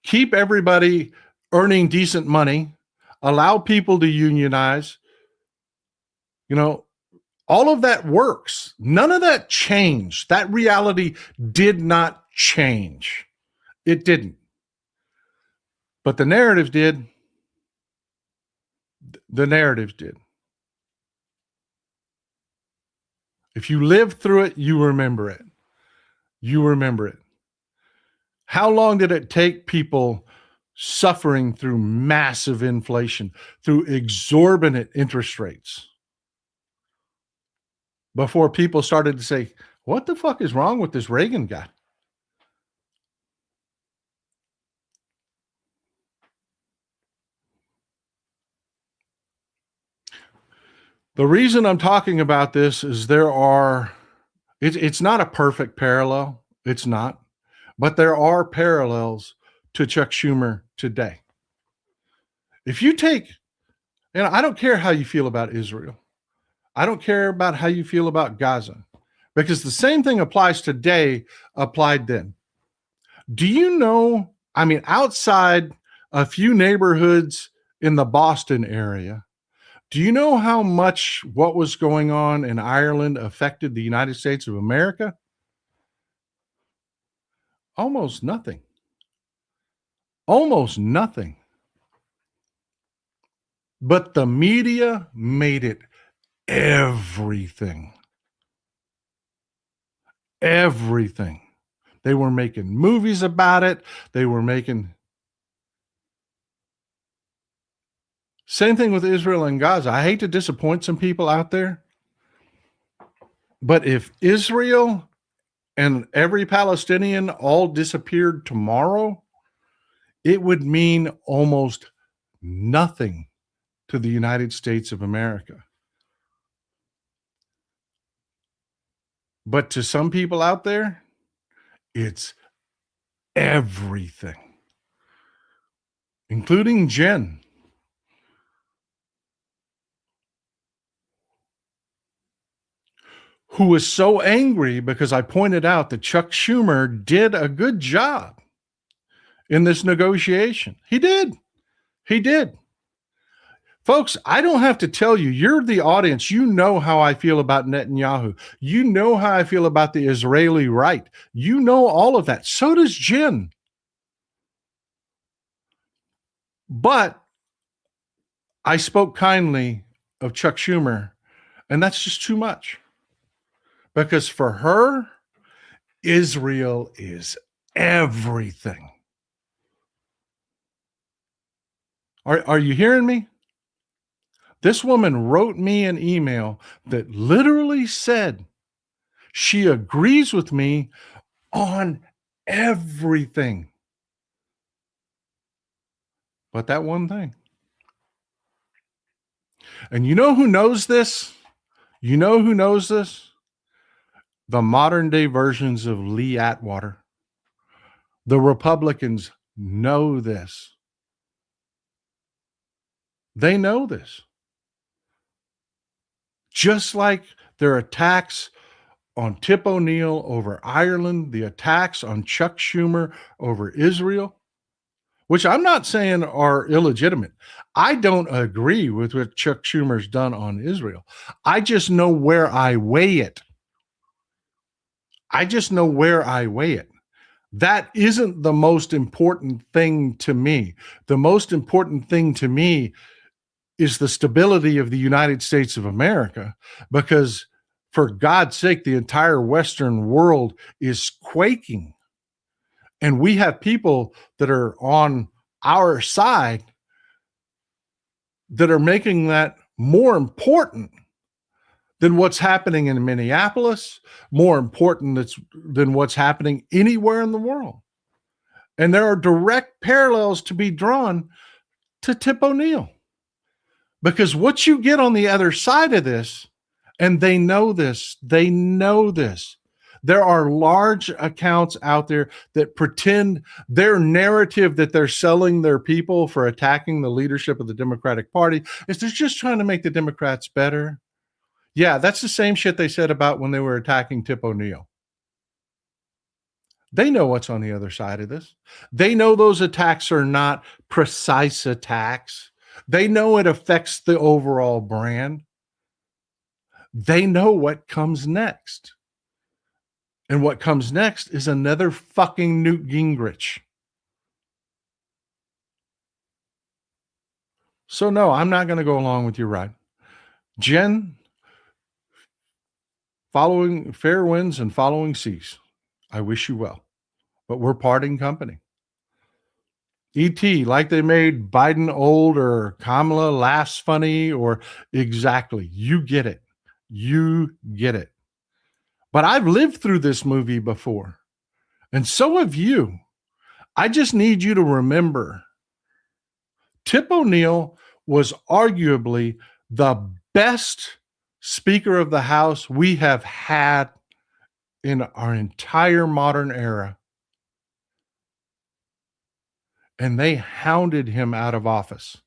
[SPEAKER 1] keep everybody earning decent money, allow people to unionize, all of that works. None of that changed. That reality did not change. It didn't. But the narrative did. The narrative did. If you lived through it, you remember it. You remember it. How long did it take people suffering through massive inflation, through exorbitant interest rates, before people started to say, what the fuck is wrong with this Reagan guy? The reason I'm talking about this is it's not a perfect parallel. It's not. But there are parallels to Chuck Schumer today. If you take, and I don't care how you feel about Israel. I don't care about how you feel about Gaza, because the same thing applies today, applied then. Do you know, outside a few neighborhoods in the Boston area, do you know how much what was going on in Ireland affected the United States of America? Almost nothing. Almost nothing. But the media made it everything. Everything. They were making movies about it. They were making... Same thing with Israel and Gaza. I hate to disappoint some people out there, but if Israel and every Palestinian all disappeared tomorrow, it would mean almost nothing to the United States of America. But to some people out there, it's everything, including Jen. Who was so angry because I pointed out that Chuck Schumer did a good job in this negotiation. He did. He did. Folks, I don't have to tell you, you're the audience. You know how I feel about Netanyahu. You know how I feel about the Israeli right. You know all of that. So does Jen. But I spoke kindly of Chuck Schumer, and that's just too much. Because for her, Israel is everything. Are you hearing me? This woman wrote me an email that literally said She agrees with me on everything. But that one thing. And you know who knows this? You know who knows this? The modern day versions of Lee Atwater. The Republicans know this. They know this. Just like their attacks on Tip O'Neill over Ireland, the attacks on Chuck Schumer over Israel, which I'm not saying are illegitimate. I don't agree with what Chuck Schumer's done on Israel. I just know where I weigh it. I just know where I weigh it. That isn't the most important thing to me. The most important thing to me is the stability of the United States of America, because for God's sake, the entire Western world is quaking. And we have people that are on our side that are making that more important than what's happening in Minneapolis, more important than what's happening anywhere in the world. And there are direct parallels to be drawn to Tip O'Neill. Because what you get on the other side of this, and they know this, there are large accounts out there that pretend their narrative that they're selling their people for attacking the leadership of the Democratic Party is they're just trying to make the Democrats better. Yeah, that's the same shit they said about when they were attacking Tip O'Neill. They know what's on the other side of this. They know those attacks are not precise attacks. They know it affects the overall brand. They know what comes next. And what comes next is another fucking Newt Gingrich. So no, I'm not going to go along with your ride. Jen, following fair winds and following seas. I wish you well. But we're parting company. E.T., like they made Biden old or Kamala laughs funny or exactly. You get it. You get it. But I've lived through this movie before. And so have you. I just need you to remember Tip O'Neill was arguably the best Speaker of the House we have had in our entire modern era. And they hounded him out of office.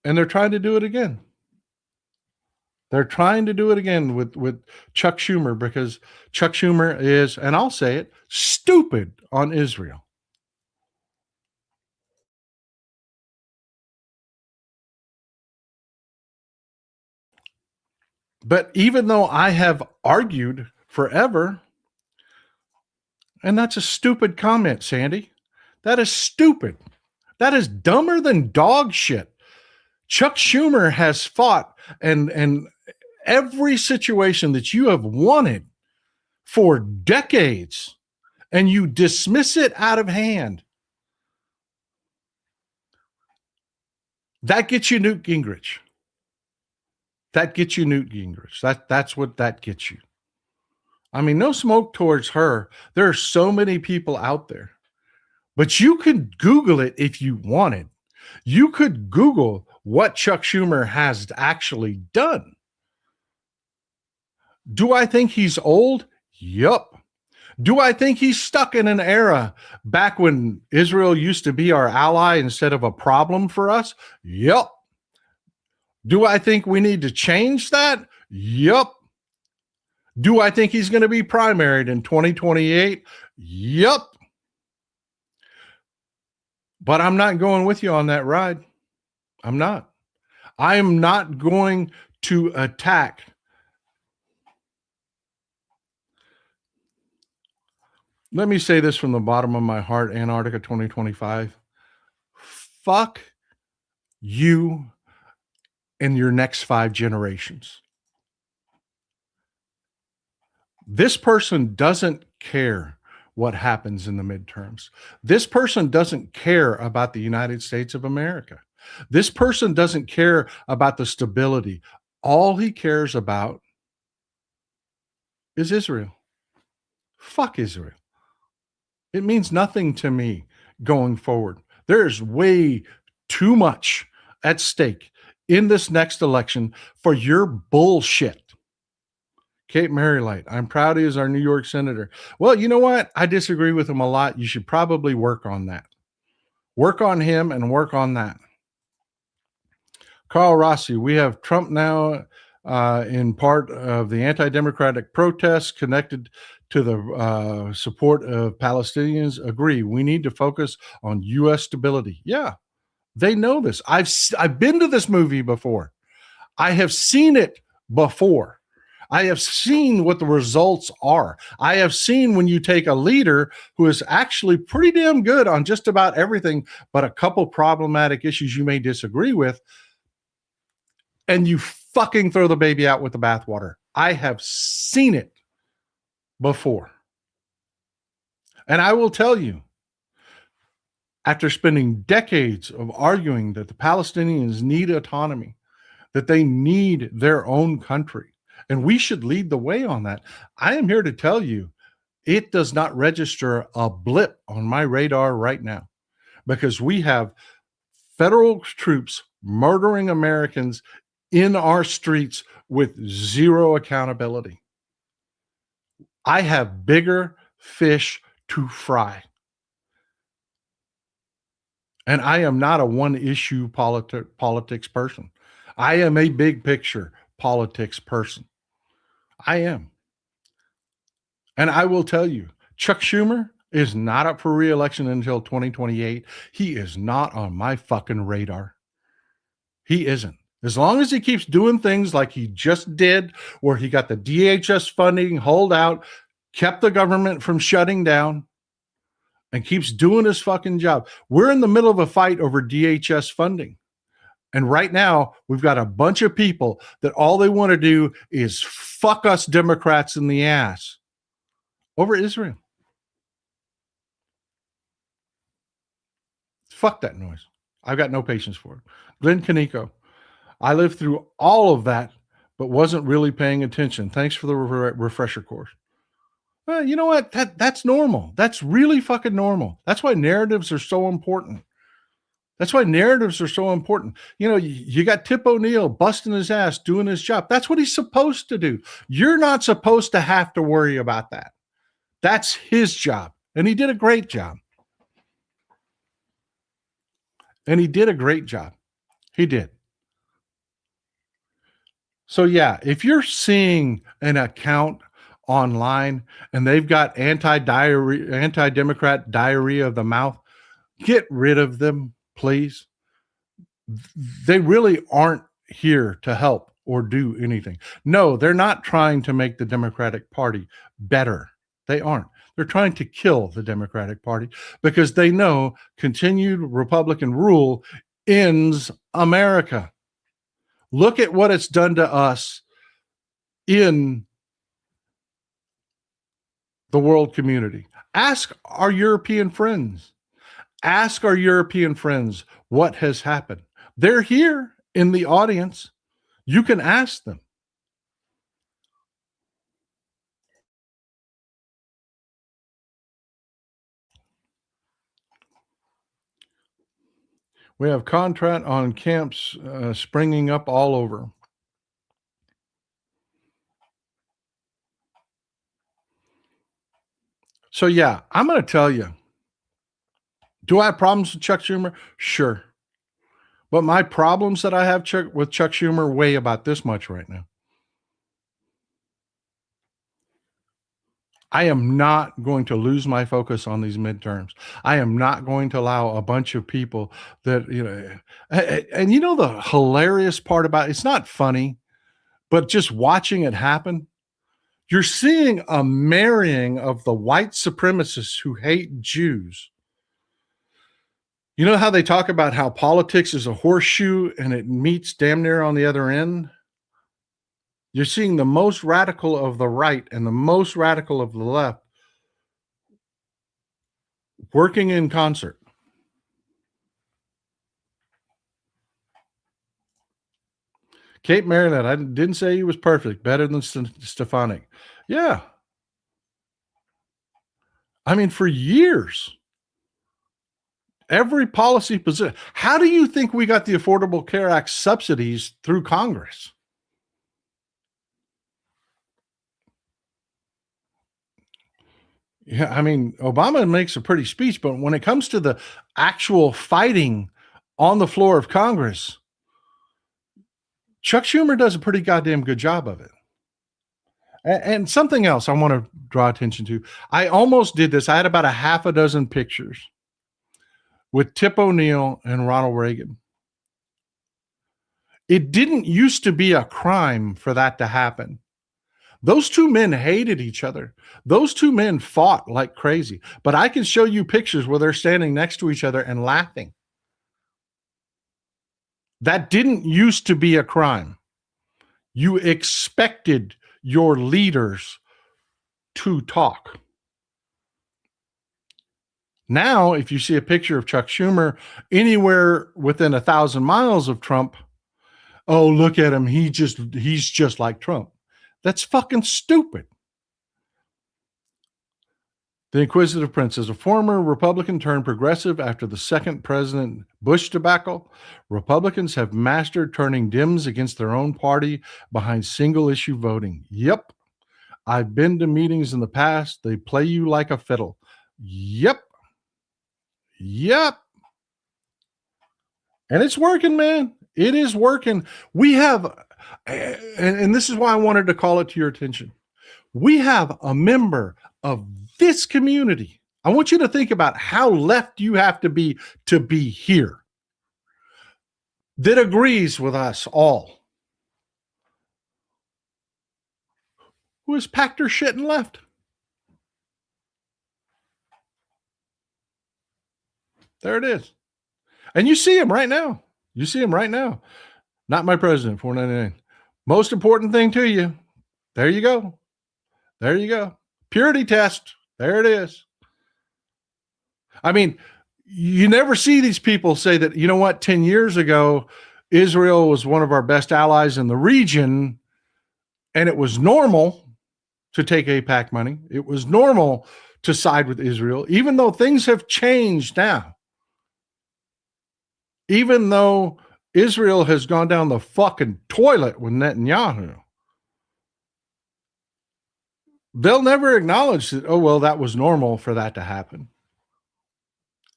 [SPEAKER 1] And they're trying to do it again. They're trying to do it again with Chuck Schumer, because Chuck Schumer is, and I'll say it, stupid on Israel. But even though I have argued forever, and that's a stupid comment, Sandy. That is stupid. That is dumber than dog shit. Chuck Schumer has fought and every situation that you have wanted for decades, and you dismiss it out of hand. That gets you Newt Gingrich. That gets you Newt Gingrich. That's what that gets you. I mean, no smoke towards her. There are so many people out there. But you could Google it if you wanted. You could Google what Chuck Schumer has actually done. Do I think he's old? Yup. Do I think he's stuck in an era back when Israel used to be our ally instead of a problem for us? Yup. Do I think we need to change that? Yup. Do I think he's going to be primaried in 2028? Yup. But I'm not going with you on that ride. I'm not. I am not going to attack. Let me say this from the bottom of my heart, Antarctica 2025. Fuck you and your next 5 generations. This person doesn't care what happens in the midterms. This person doesn't care about the United States of America. This person doesn't care about the stability All he cares about is Israel. Fuck Israel. It means nothing to me going forward. There's way too much at stake in this next election for your bullshit. Kate Marylight, I'm proud he is our New York senator. Well, you know what? I disagree with him a lot. You should probably work on that. Work on him and work on that. Carl Rossi, we have Trump now in part of the anti-democratic protests connected to the support of Palestinians. Agree. We need to focus on U.S. stability. Yeah, they know this. I've been to this movie before. I have seen it before. I have seen what the results are. I have seen when you take a leader who is actually pretty damn good on just about everything, but a couple problematic issues you may disagree with, and you fucking throw the baby out with the bathwater. I have seen it before. And I will tell you, after spending decades of arguing that the Palestinians need autonomy, that they need their own country, and we should lead the way on that, I am here to tell you, it does not register a blip on my radar right now, because we have federal troops murdering Americans in our streets with zero accountability. I have bigger fish to fry. And I am not a one-issue politics person. I am a big picture politics person. I am. And I will tell you, Chuck Schumer is not up for re-election until 2028. He is not on my fucking radar. He isn't. As long as he keeps doing things like he just did, where he got the DHS funding, hold out, kept the government from shutting down, and keeps doing his fucking job. We're in the middle of a fight over DHS funding. And right now, we've got a bunch of people that all they want to do is fuck us Democrats in the ass over Israel. Fuck that noise. I've got no patience for it. Glenn Kaneko, I lived through all of that, but wasn't really paying attention. Thanks for the refresher course. Well, you know what? That's normal. That's really fucking normal. That's why narratives are so important. That's why narratives are so important. You know, you got Tip O'Neill busting his ass, doing his job. That's what he's supposed to do. You're not supposed to have to worry about that. That's his job. And he did a great job. And he did a great job. He did. So yeah, if you're seeing an account online and they've got anti-Democrat diarrhea of the mouth, get rid of them, please. They really aren't here to help or do anything. No, they're not trying to make the Democratic Party better. They aren't. They're trying to kill the Democratic Party because they know continued Republican rule ends America. Look at what it's done to us in the world community. Ask our European friends. Ask our European friends what has happened. They're here in the audience. You can ask them. We have contract on camps springing up all over. So yeah, I'm going to tell you, do I have problems with Chuck Schumer? Sure. But my problems that I have with Chuck Schumer weigh about this much right now. I am not going to lose my focus on these midterms. I am not going to allow a bunch of people that, you know, and you know, the hilarious part about it's not funny, but just watching it happen, you're seeing a marrying of the white supremacists who hate Jews. You know how they talk about how politics is a horseshoe and it meets damn near on the other end? You're seeing the most radical of the right and the most radical of the left working in concert. Cape Maryland. I didn't say he was perfect. Better than Stefanik. Yeah. I mean, for years, every policy position. How do you think we got the Affordable Care Act subsidies through Congress? Yeah, I mean, Obama makes a pretty speech, but when it comes to the actual fighting on the floor of Congress, Chuck Schumer does a pretty goddamn good job of it. And something else I want to draw attention to. I almost did this. I had about a half a dozen pictures with Tip O'Neill and Ronald Reagan. It didn't used to be a crime for that to happen. Those two men hated each other. Those two men fought like crazy. But I can show you pictures where they're standing next to each other and laughing. That didn't used to be a crime. You expected your leaders to talk. Now, if you see a picture of Chuck Schumer anywhere within 1,000 miles of Trump, oh, look at him. He's just like Trump. That's fucking stupid. The Inquisitive Prince is a former Republican turned progressive after the second President Bush debacle. Republicans have mastered turning Dems against their own party behind single issue voting. Yep. I've been to meetings in the past. They play you like a fiddle. Yep. Yep. And it's working, man. It is working. We have, and this is why I wanted to call it to your attention. We have a member of this community. I want you to think about how left you have to be here that agrees with us all, who has packed her shit and left. There it is. And you see him right now. You see him right now. Not my president, 499. Most important thing to you. There you go. There you go. Purity test. There it is. I mean, you never see these people say that, you know what, 10 years ago, Israel was one of our best allies in the region, and it was normal to take AIPAC money. It was normal to side with Israel, even though things have changed now. Even though Israel has gone down the fucking toilet with Netanyahu, they'll never acknowledge that, oh, well, that was normal for that to happen.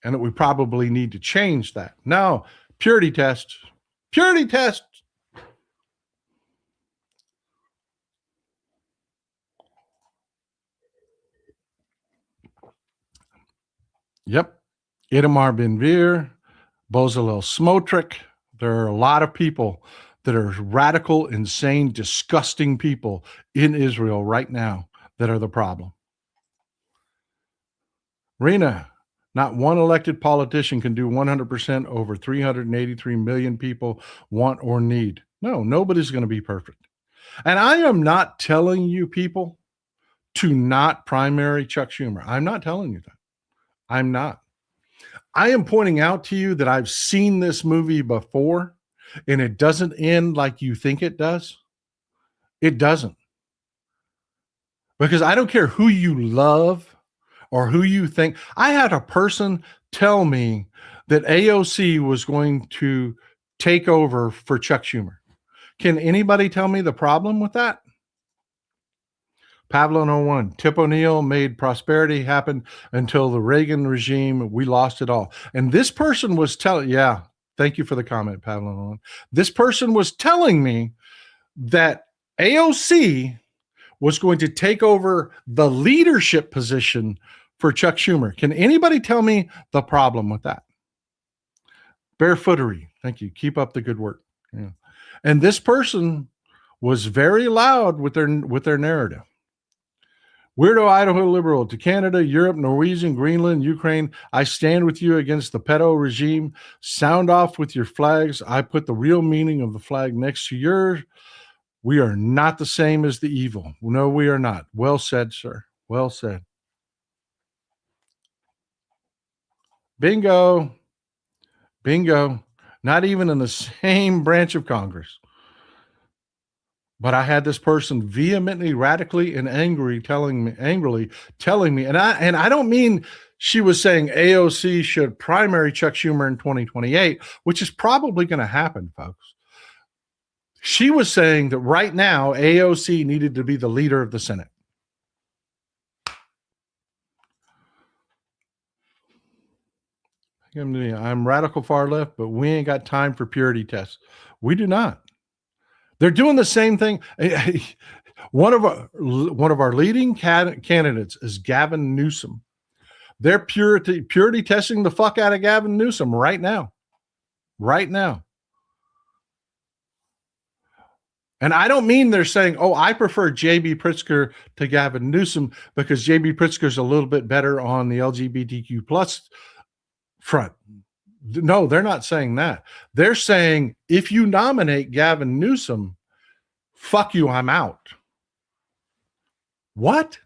[SPEAKER 1] And that we probably need to change that. No, purity test. Purity test. Yep. Itamar Ben-Gvir, Bezalel Smotrich. There are a lot of people that are radical, insane, disgusting people in Israel right now that are the problem. Rena, not one elected politician can do 100% over 383 million people want or need. No, nobody's going to be perfect. And I am not telling you people to not primary Chuck Schumer. I'm not telling you that. I'm not. I am pointing out to you that I've seen this movie before, and it doesn't end like you think it does. It doesn't. Because I don't care who you love or who you think. I had a person tell me that AOC was going to take over for Chuck Schumer. Can anybody tell me the problem with that? Pavlin 01, Tip O'Neill made prosperity happen until the Reagan regime. We lost it all. And this person was telling, yeah, thank you for the comment, Pavlin 01. This person was telling me that AOC was going to take over the leadership position for Chuck Schumer. Can anybody tell me the problem with that? Barefootery. Thank you. Keep up the good work. Yeah. And this person was very loud with their narrative. Weirdo Idaho liberal to Canada, Europe, Norwegian, Greenland, Ukraine. I stand with you against the pedo regime. Sound off with your flags. I put the real meaning of the flag next to yours. We are not the same as the evil. No, we are not. Well said, sir. Well said. Bingo. Bingo. Not even in the same branch of Congress. But I had this person vehemently, radically, and angrily telling me, and I don't mean she was saying AOC should primary Chuck Schumer in 2028, which is probably going to happen, folks. She was saying that right now AOC needed to be the leader of the Senate. I'm radical far left, but we ain't got time for purity tests. We do not. They're doing the same thing. One of our leading candidates is Gavin Newsom. They're purity testing the fuck out of Gavin Newsom right now. Right now. And I don't mean they're saying, oh, I prefer J.B. Pritzker to Gavin Newsom because J.B. Pritzker is a little bit better on the LGBTQ plus front. No, they're not saying that. They're saying, if you nominate Gavin Newsom, fuck you, I'm out. What?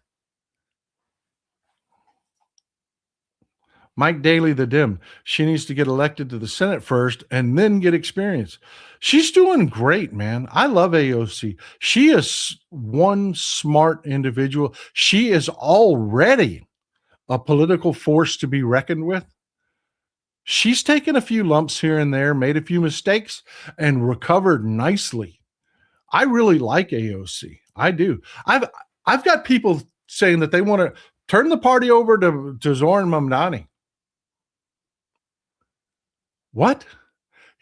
[SPEAKER 1] Mike Daley, the Dim. She needs to get elected to the Senate first and then get experience. She's doing great, man. I love AOC. She is one smart individual. She is already a political force to be reckoned with. She's taken a few lumps here and there, made a few mistakes, and recovered nicely. I really like AOC. I do. I've got people saying that they want to turn the party over to Zoran Mamdani. What?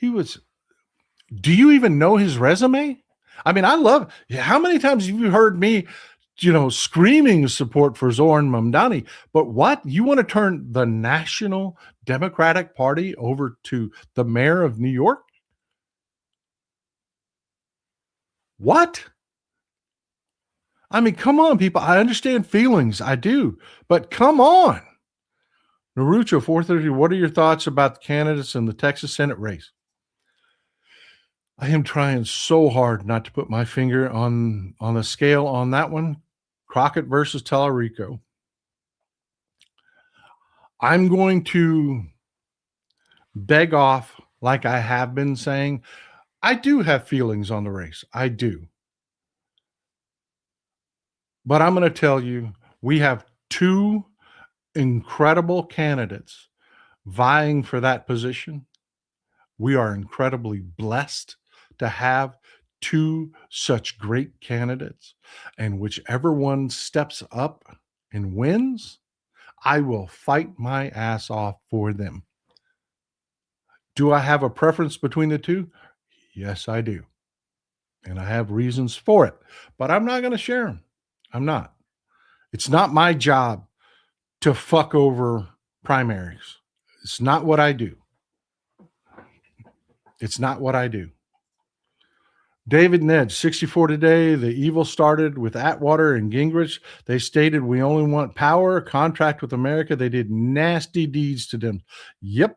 [SPEAKER 1] Do you even know his resume? I mean, how many times have you heard me, screaming support for Zoran Mamdani? But what? You want to turn the National Democratic Party over to the mayor of New York? What? I mean, come on, people. I understand feelings. I do. But come on. Naruto 430, what are your thoughts about the candidates in the Texas Senate race? I am trying so hard not to put my finger on the scale on that one. Crockett versus Tallarico. I'm going to beg off like I have been saying. I do have feelings on the race. I do. But I'm going to tell you, we have two incredible candidates vying for that position. We are incredibly blessed to have two such great candidates, and whichever one steps up and wins, I will fight my ass off for them. Do I have a preference between the two? Yes, I do. And I have reasons for it, but I'm not going to share them. I'm not. It's not my job to fuck over primaries. It's not what I do. It's not what I do. David Ned, 64 today. The evil started with Atwater and Gingrich. They stated we only want power, contract with America. They did nasty deeds to them. Yep.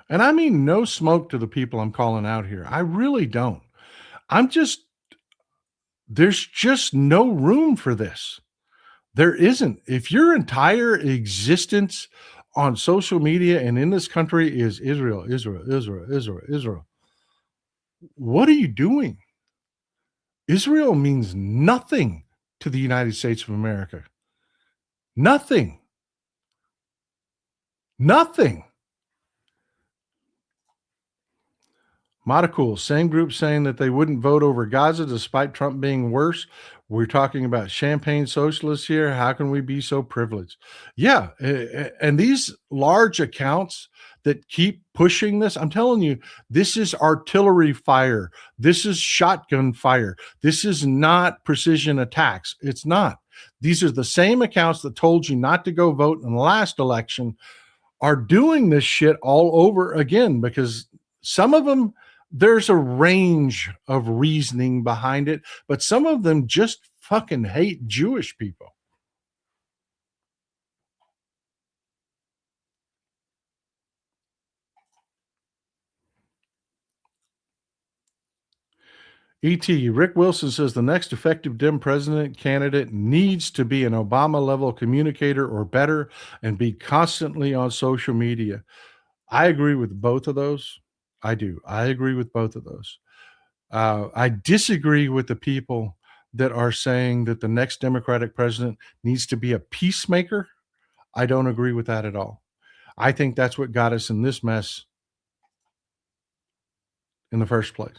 [SPEAKER 1] And I mean no smoke to the people I'm calling out here. I really don't. There's just no room for this. There isn't. If your entire existence on social media and in this country is Israel, Israel, Israel, Israel, Israel, what are you doing? Israel means nothing to the United States of America. Nothing. Nothing. Monocool, same group saying that they wouldn't vote over Gaza despite Trump being worse. We're talking about champagne socialists here. How can we be so privileged? Yeah. And these large accounts that keep pushing this, I'm telling you, this is artillery fire. This is shotgun fire. This is not precision attacks. It's not. These are the same accounts that told you not to go vote in the last election are doing this shit all over again, because some of them, there's a range of reasoning behind it, but some of them just fucking hate Jewish people. E.T. Rick Wilson says the next effective Dem president candidate needs to be an Obama level communicator or better and be constantly on social media. I agree with both of those. I do. I agree with both of those. I disagree with the people that are saying that the next Democratic president needs to be a peacemaker. I don't agree with that at all. I think that's what got us in this mess in the first place.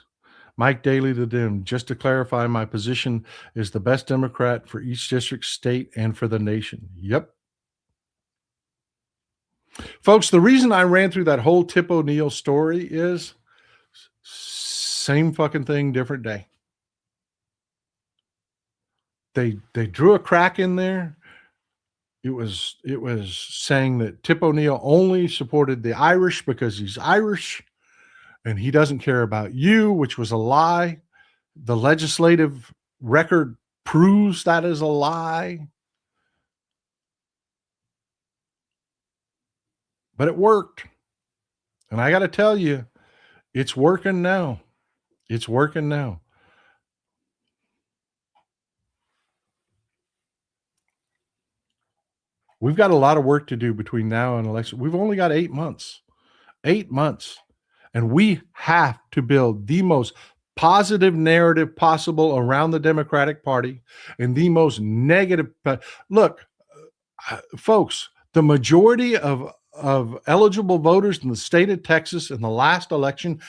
[SPEAKER 1] Mike Daly, the Dim, just to clarify, my position is the best Democrat for each district, state, and for the nation. Yep. Folks, the reason I ran through that whole Tip O'Neill story is same fucking thing, different day. They drew a crack in there. It was saying that Tip O'Neill only supported the Irish because he's Irish and he doesn't care about you, which was a lie. The legislative record proves that is a lie. But it worked. And I got to tell you, it's working now. It's working now. We've got a lot of work to do between now and election. We've only got 8 months. 8 months. And we have to build the most positive narrative possible around the Democratic Party and the most negative. Look, folks, the majority of eligible voters in the state of Texas in the last election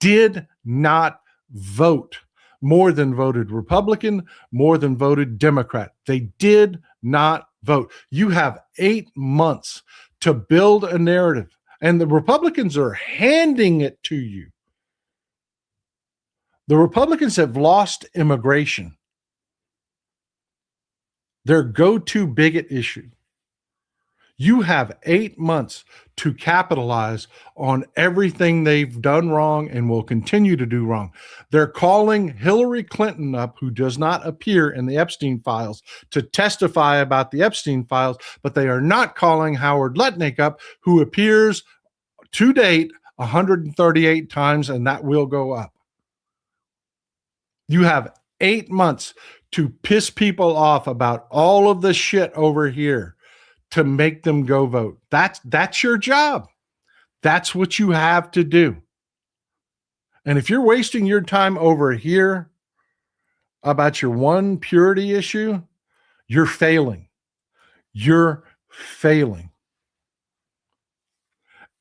[SPEAKER 1] did not vote. More than voted Republican, more than voted Democrat. They did not vote. You have 8 months to build a narrative, and the Republicans are handing it to you. The Republicans have lost immigration, their go-to bigot issue. You have 8 months to capitalize on everything they've done wrong and will continue to do wrong. They're calling Hillary Clinton up, who does not appear in the Epstein files, to testify about the Epstein files, but they are not calling Howard Lutnick up, who appears to date 138 times, and that will go up. You have 8 months to piss people off about all of the shit over here, to make them go vote. That's your job. That's what you have to do. And if you're wasting your time over here about your one purity issue, you're failing. You're failing.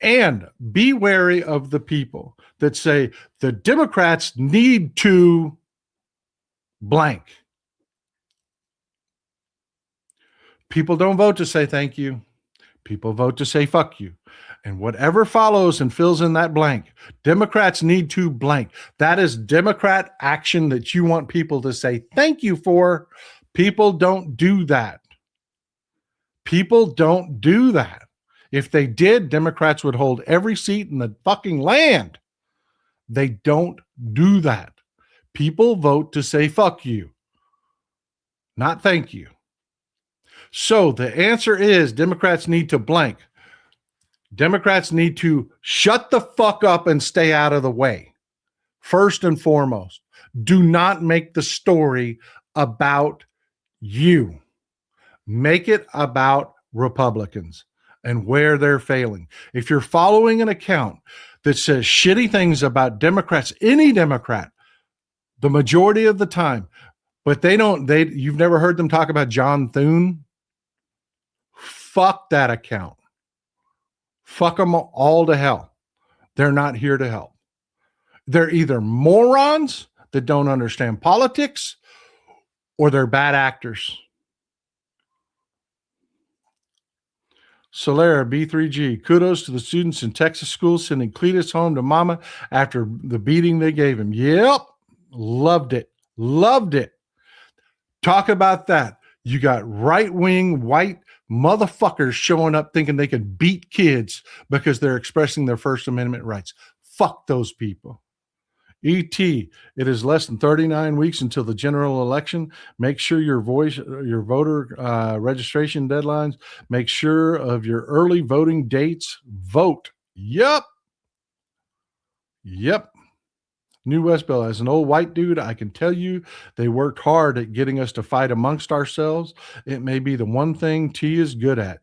[SPEAKER 1] And be wary of the people that say the Democrats need to blank. People don't vote to say thank you. People vote to say fuck you. And whatever follows and fills in that blank, Democrats need to blank. That is Democrat action that you want people to say thank you for. People don't do that. People don't do that. If they did, Democrats would hold every seat in the fucking land. They don't do that. People vote to say fuck you, not thank you. So the answer is Democrats need to blank. Democrats need to shut the fuck up and stay out of the way. First and foremost, do not make the story about you. Make it about Republicans and where they're failing. If you're following an account that says shitty things about Democrats, any Democrat, the majority of the time, but you've never heard them talk about John Thune? Fuck that account. Fuck them all to hell. They're not here to help. They're either morons that don't understand politics or they're bad actors. Solera B3G, kudos to the students in Texas schools sending Cletus home to mama after the beating they gave him. Yep. Loved it. Loved it. Talk about that. You got right-wing white motherfuckers showing up thinking they can beat kids because they're expressing their First Amendment rights. Fuck those people. ET, it is less than 39 weeks until the general election. Make sure your voter registration deadlines. Make sure of your early voting dates. Vote. Yep. New West Bell, as an old white dude, I can tell you they worked hard at getting us to fight amongst ourselves. It may be the one thing T is good at.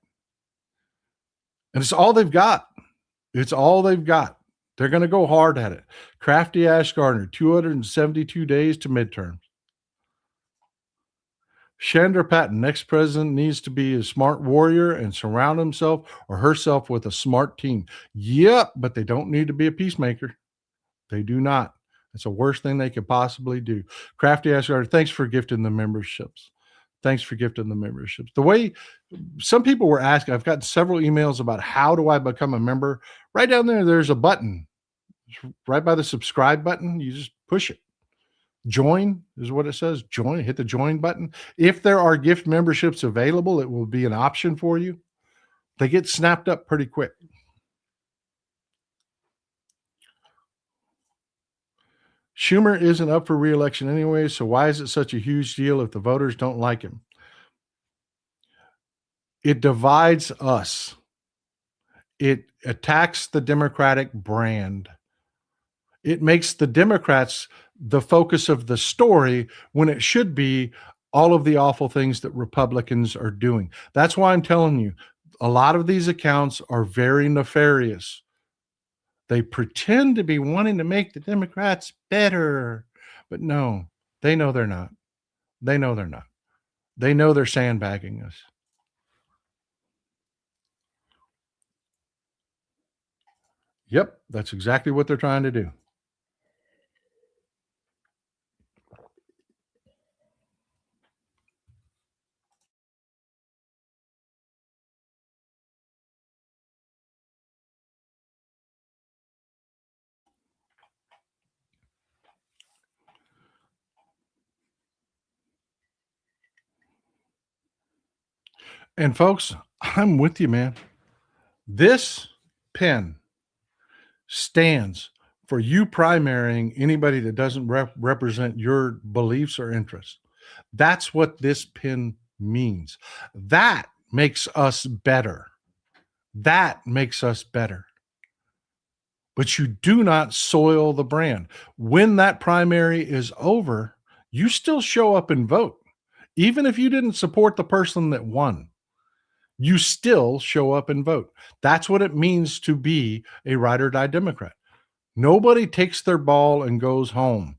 [SPEAKER 1] And it's all they've got. It's all they've got. They're going to go hard at it. Crafty Ash Gardner, 272 days to midterms. Chandra Patton, next president needs to be a smart warrior and surround himself or herself with a smart team. Yep, but they don't need to be a peacemaker. They do not. It's the worst thing they could possibly do. Crafty Ash Gardner, thanks for gifting the memberships. Thanks for gifting the memberships. The way some people were asking, I've gotten several emails about how do I become a member. Right down there, there's a button. It's right by the subscribe button. You just push it. Join is what it says. Join, hit the join button. If there are gift memberships available, it will be an option for you. They get snapped up pretty quick. Schumer isn't up for re-election anyway, so why is it such a huge deal if the voters don't like him? It divides us. It attacks the Democratic brand. It makes the Democrats the focus of the story when it should be all of the awful things that Republicans are doing. That's why I'm telling you, a lot of these accounts are very nefarious. They pretend to be wanting to make the Democrats better, but no, they know they're not. They know they're not. They know they're sandbagging us. Yep, that's exactly what they're trying to do. And folks, I'm with you, man. This pen stands for you primarying anybody that doesn't represent your beliefs or interests. That's what this pin means. That makes us better. That makes us better. But you do not soil the brand. When that primary is over, you still show up and vote. Even if you didn't support the person that won, you still show up and vote. That's what it means to be a ride or die Democrat. Nobody takes their ball and goes home.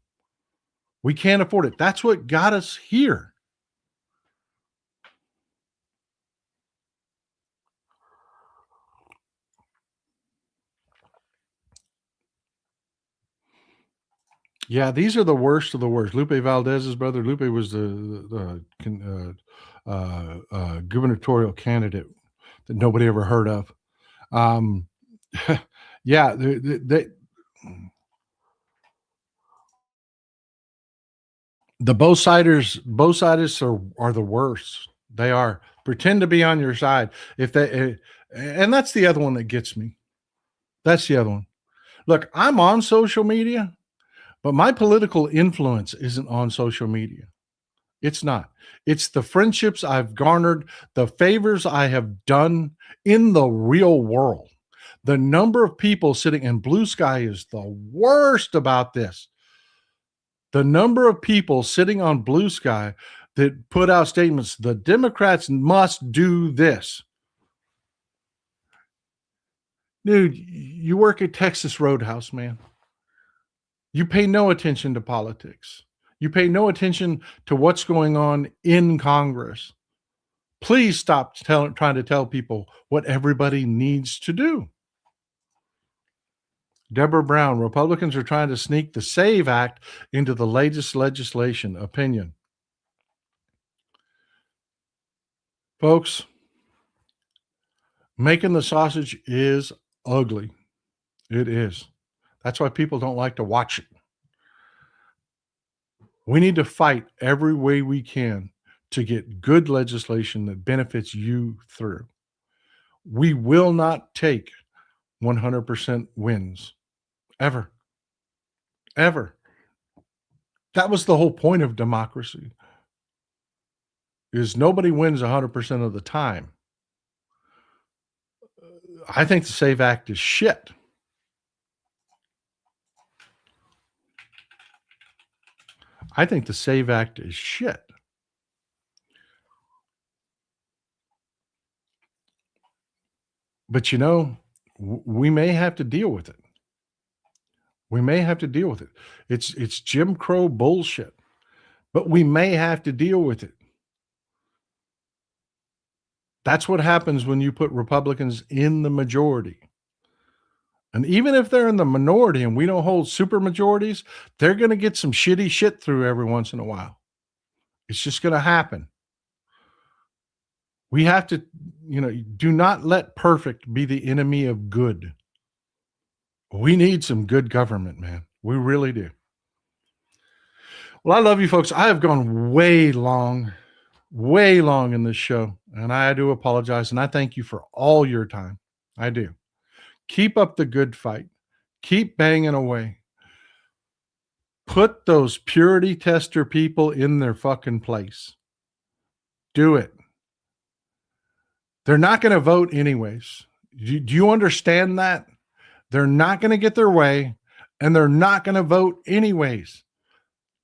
[SPEAKER 1] We can't afford it. That's what got us here. Yeah, these are the worst of the worst. Lupe Valdez's brother. Lupe was the gubernatorial candidate that nobody ever heard of. Yeah, the both siders are the worst. They are. Pretend to be on your side. And that's the other one that gets me. That's the other one. Look, I'm on social media, but my political influence isn't on social media. It's not. It's the friendships I've garnered, the favors I have done in the real world. The number of people sitting in Blue Sky is the worst about this. The number of people sitting on Blue Sky that put out statements, the Democrats must do this. Dude, you work at Texas Roadhouse, man. You pay no attention to politics. You pay no attention to what's going on in Congress. Please stop trying to tell people what everybody needs to do. Deborah Brown, Republicans are trying to sneak the SAVE Act into the latest legislation. Opinion. Folks, making the sausage is ugly. It is. That's why people don't like to watch it. We need to fight every way we can to get good legislation that benefits you through. We will not take 100% wins. Ever. Ever. That was the whole point of democracy. Is nobody wins 100% of the time. I think the SAVE Act is shit. I think the SAVE Act is shit. But you know, we may have to deal with it. We may have to deal with it. It's Jim Crow bullshit, but we may have to deal with it. That's what happens when you put Republicans in the majority. And even if they're in the minority and we don't hold super majorities, they're going to get some shitty shit through every once in a while. It's just going to happen. We have to, do not let perfect be the enemy of good. We need some good government, man. We really do. Well, I love you folks. I have gone way long in this show, and I do apologize, and I thank you for all your time. I do. Keep up the good fight. Keep banging away. Put those purity tester people in their fucking place. Do it. They're not going to vote anyways. Do you understand that? They're not going to get their way, and they're not going to vote anyways.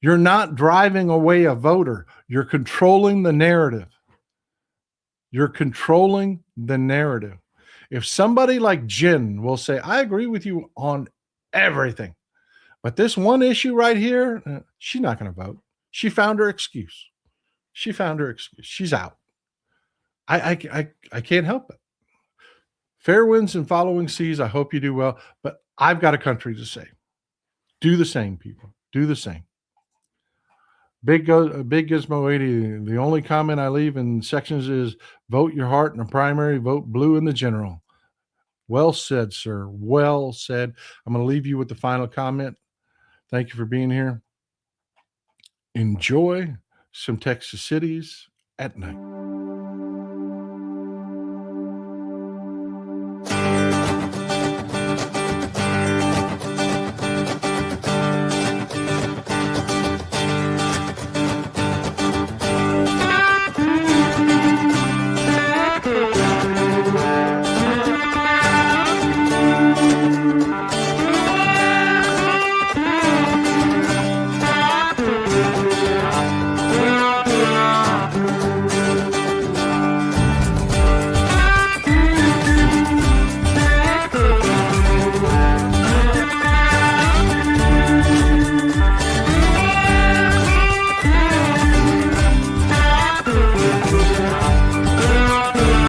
[SPEAKER 1] You're not driving away a voter. You're controlling the narrative. You're controlling the narrative. If somebody like Jen will say, I agree with you on everything, but this one issue right here, she's not going to vote. She found her excuse. She's out. I can't help it. Fair winds and following seas. I hope you do well, but I've got a country to save. Do the same, people. Do the same. Big Gizmo 80. The only comment I leave in sections is vote your heart in the primary, vote blue in the general. Well said, sir. Well said. I'm going to leave you with the final comment. Thank you for being here. Enjoy some Texas cities at night.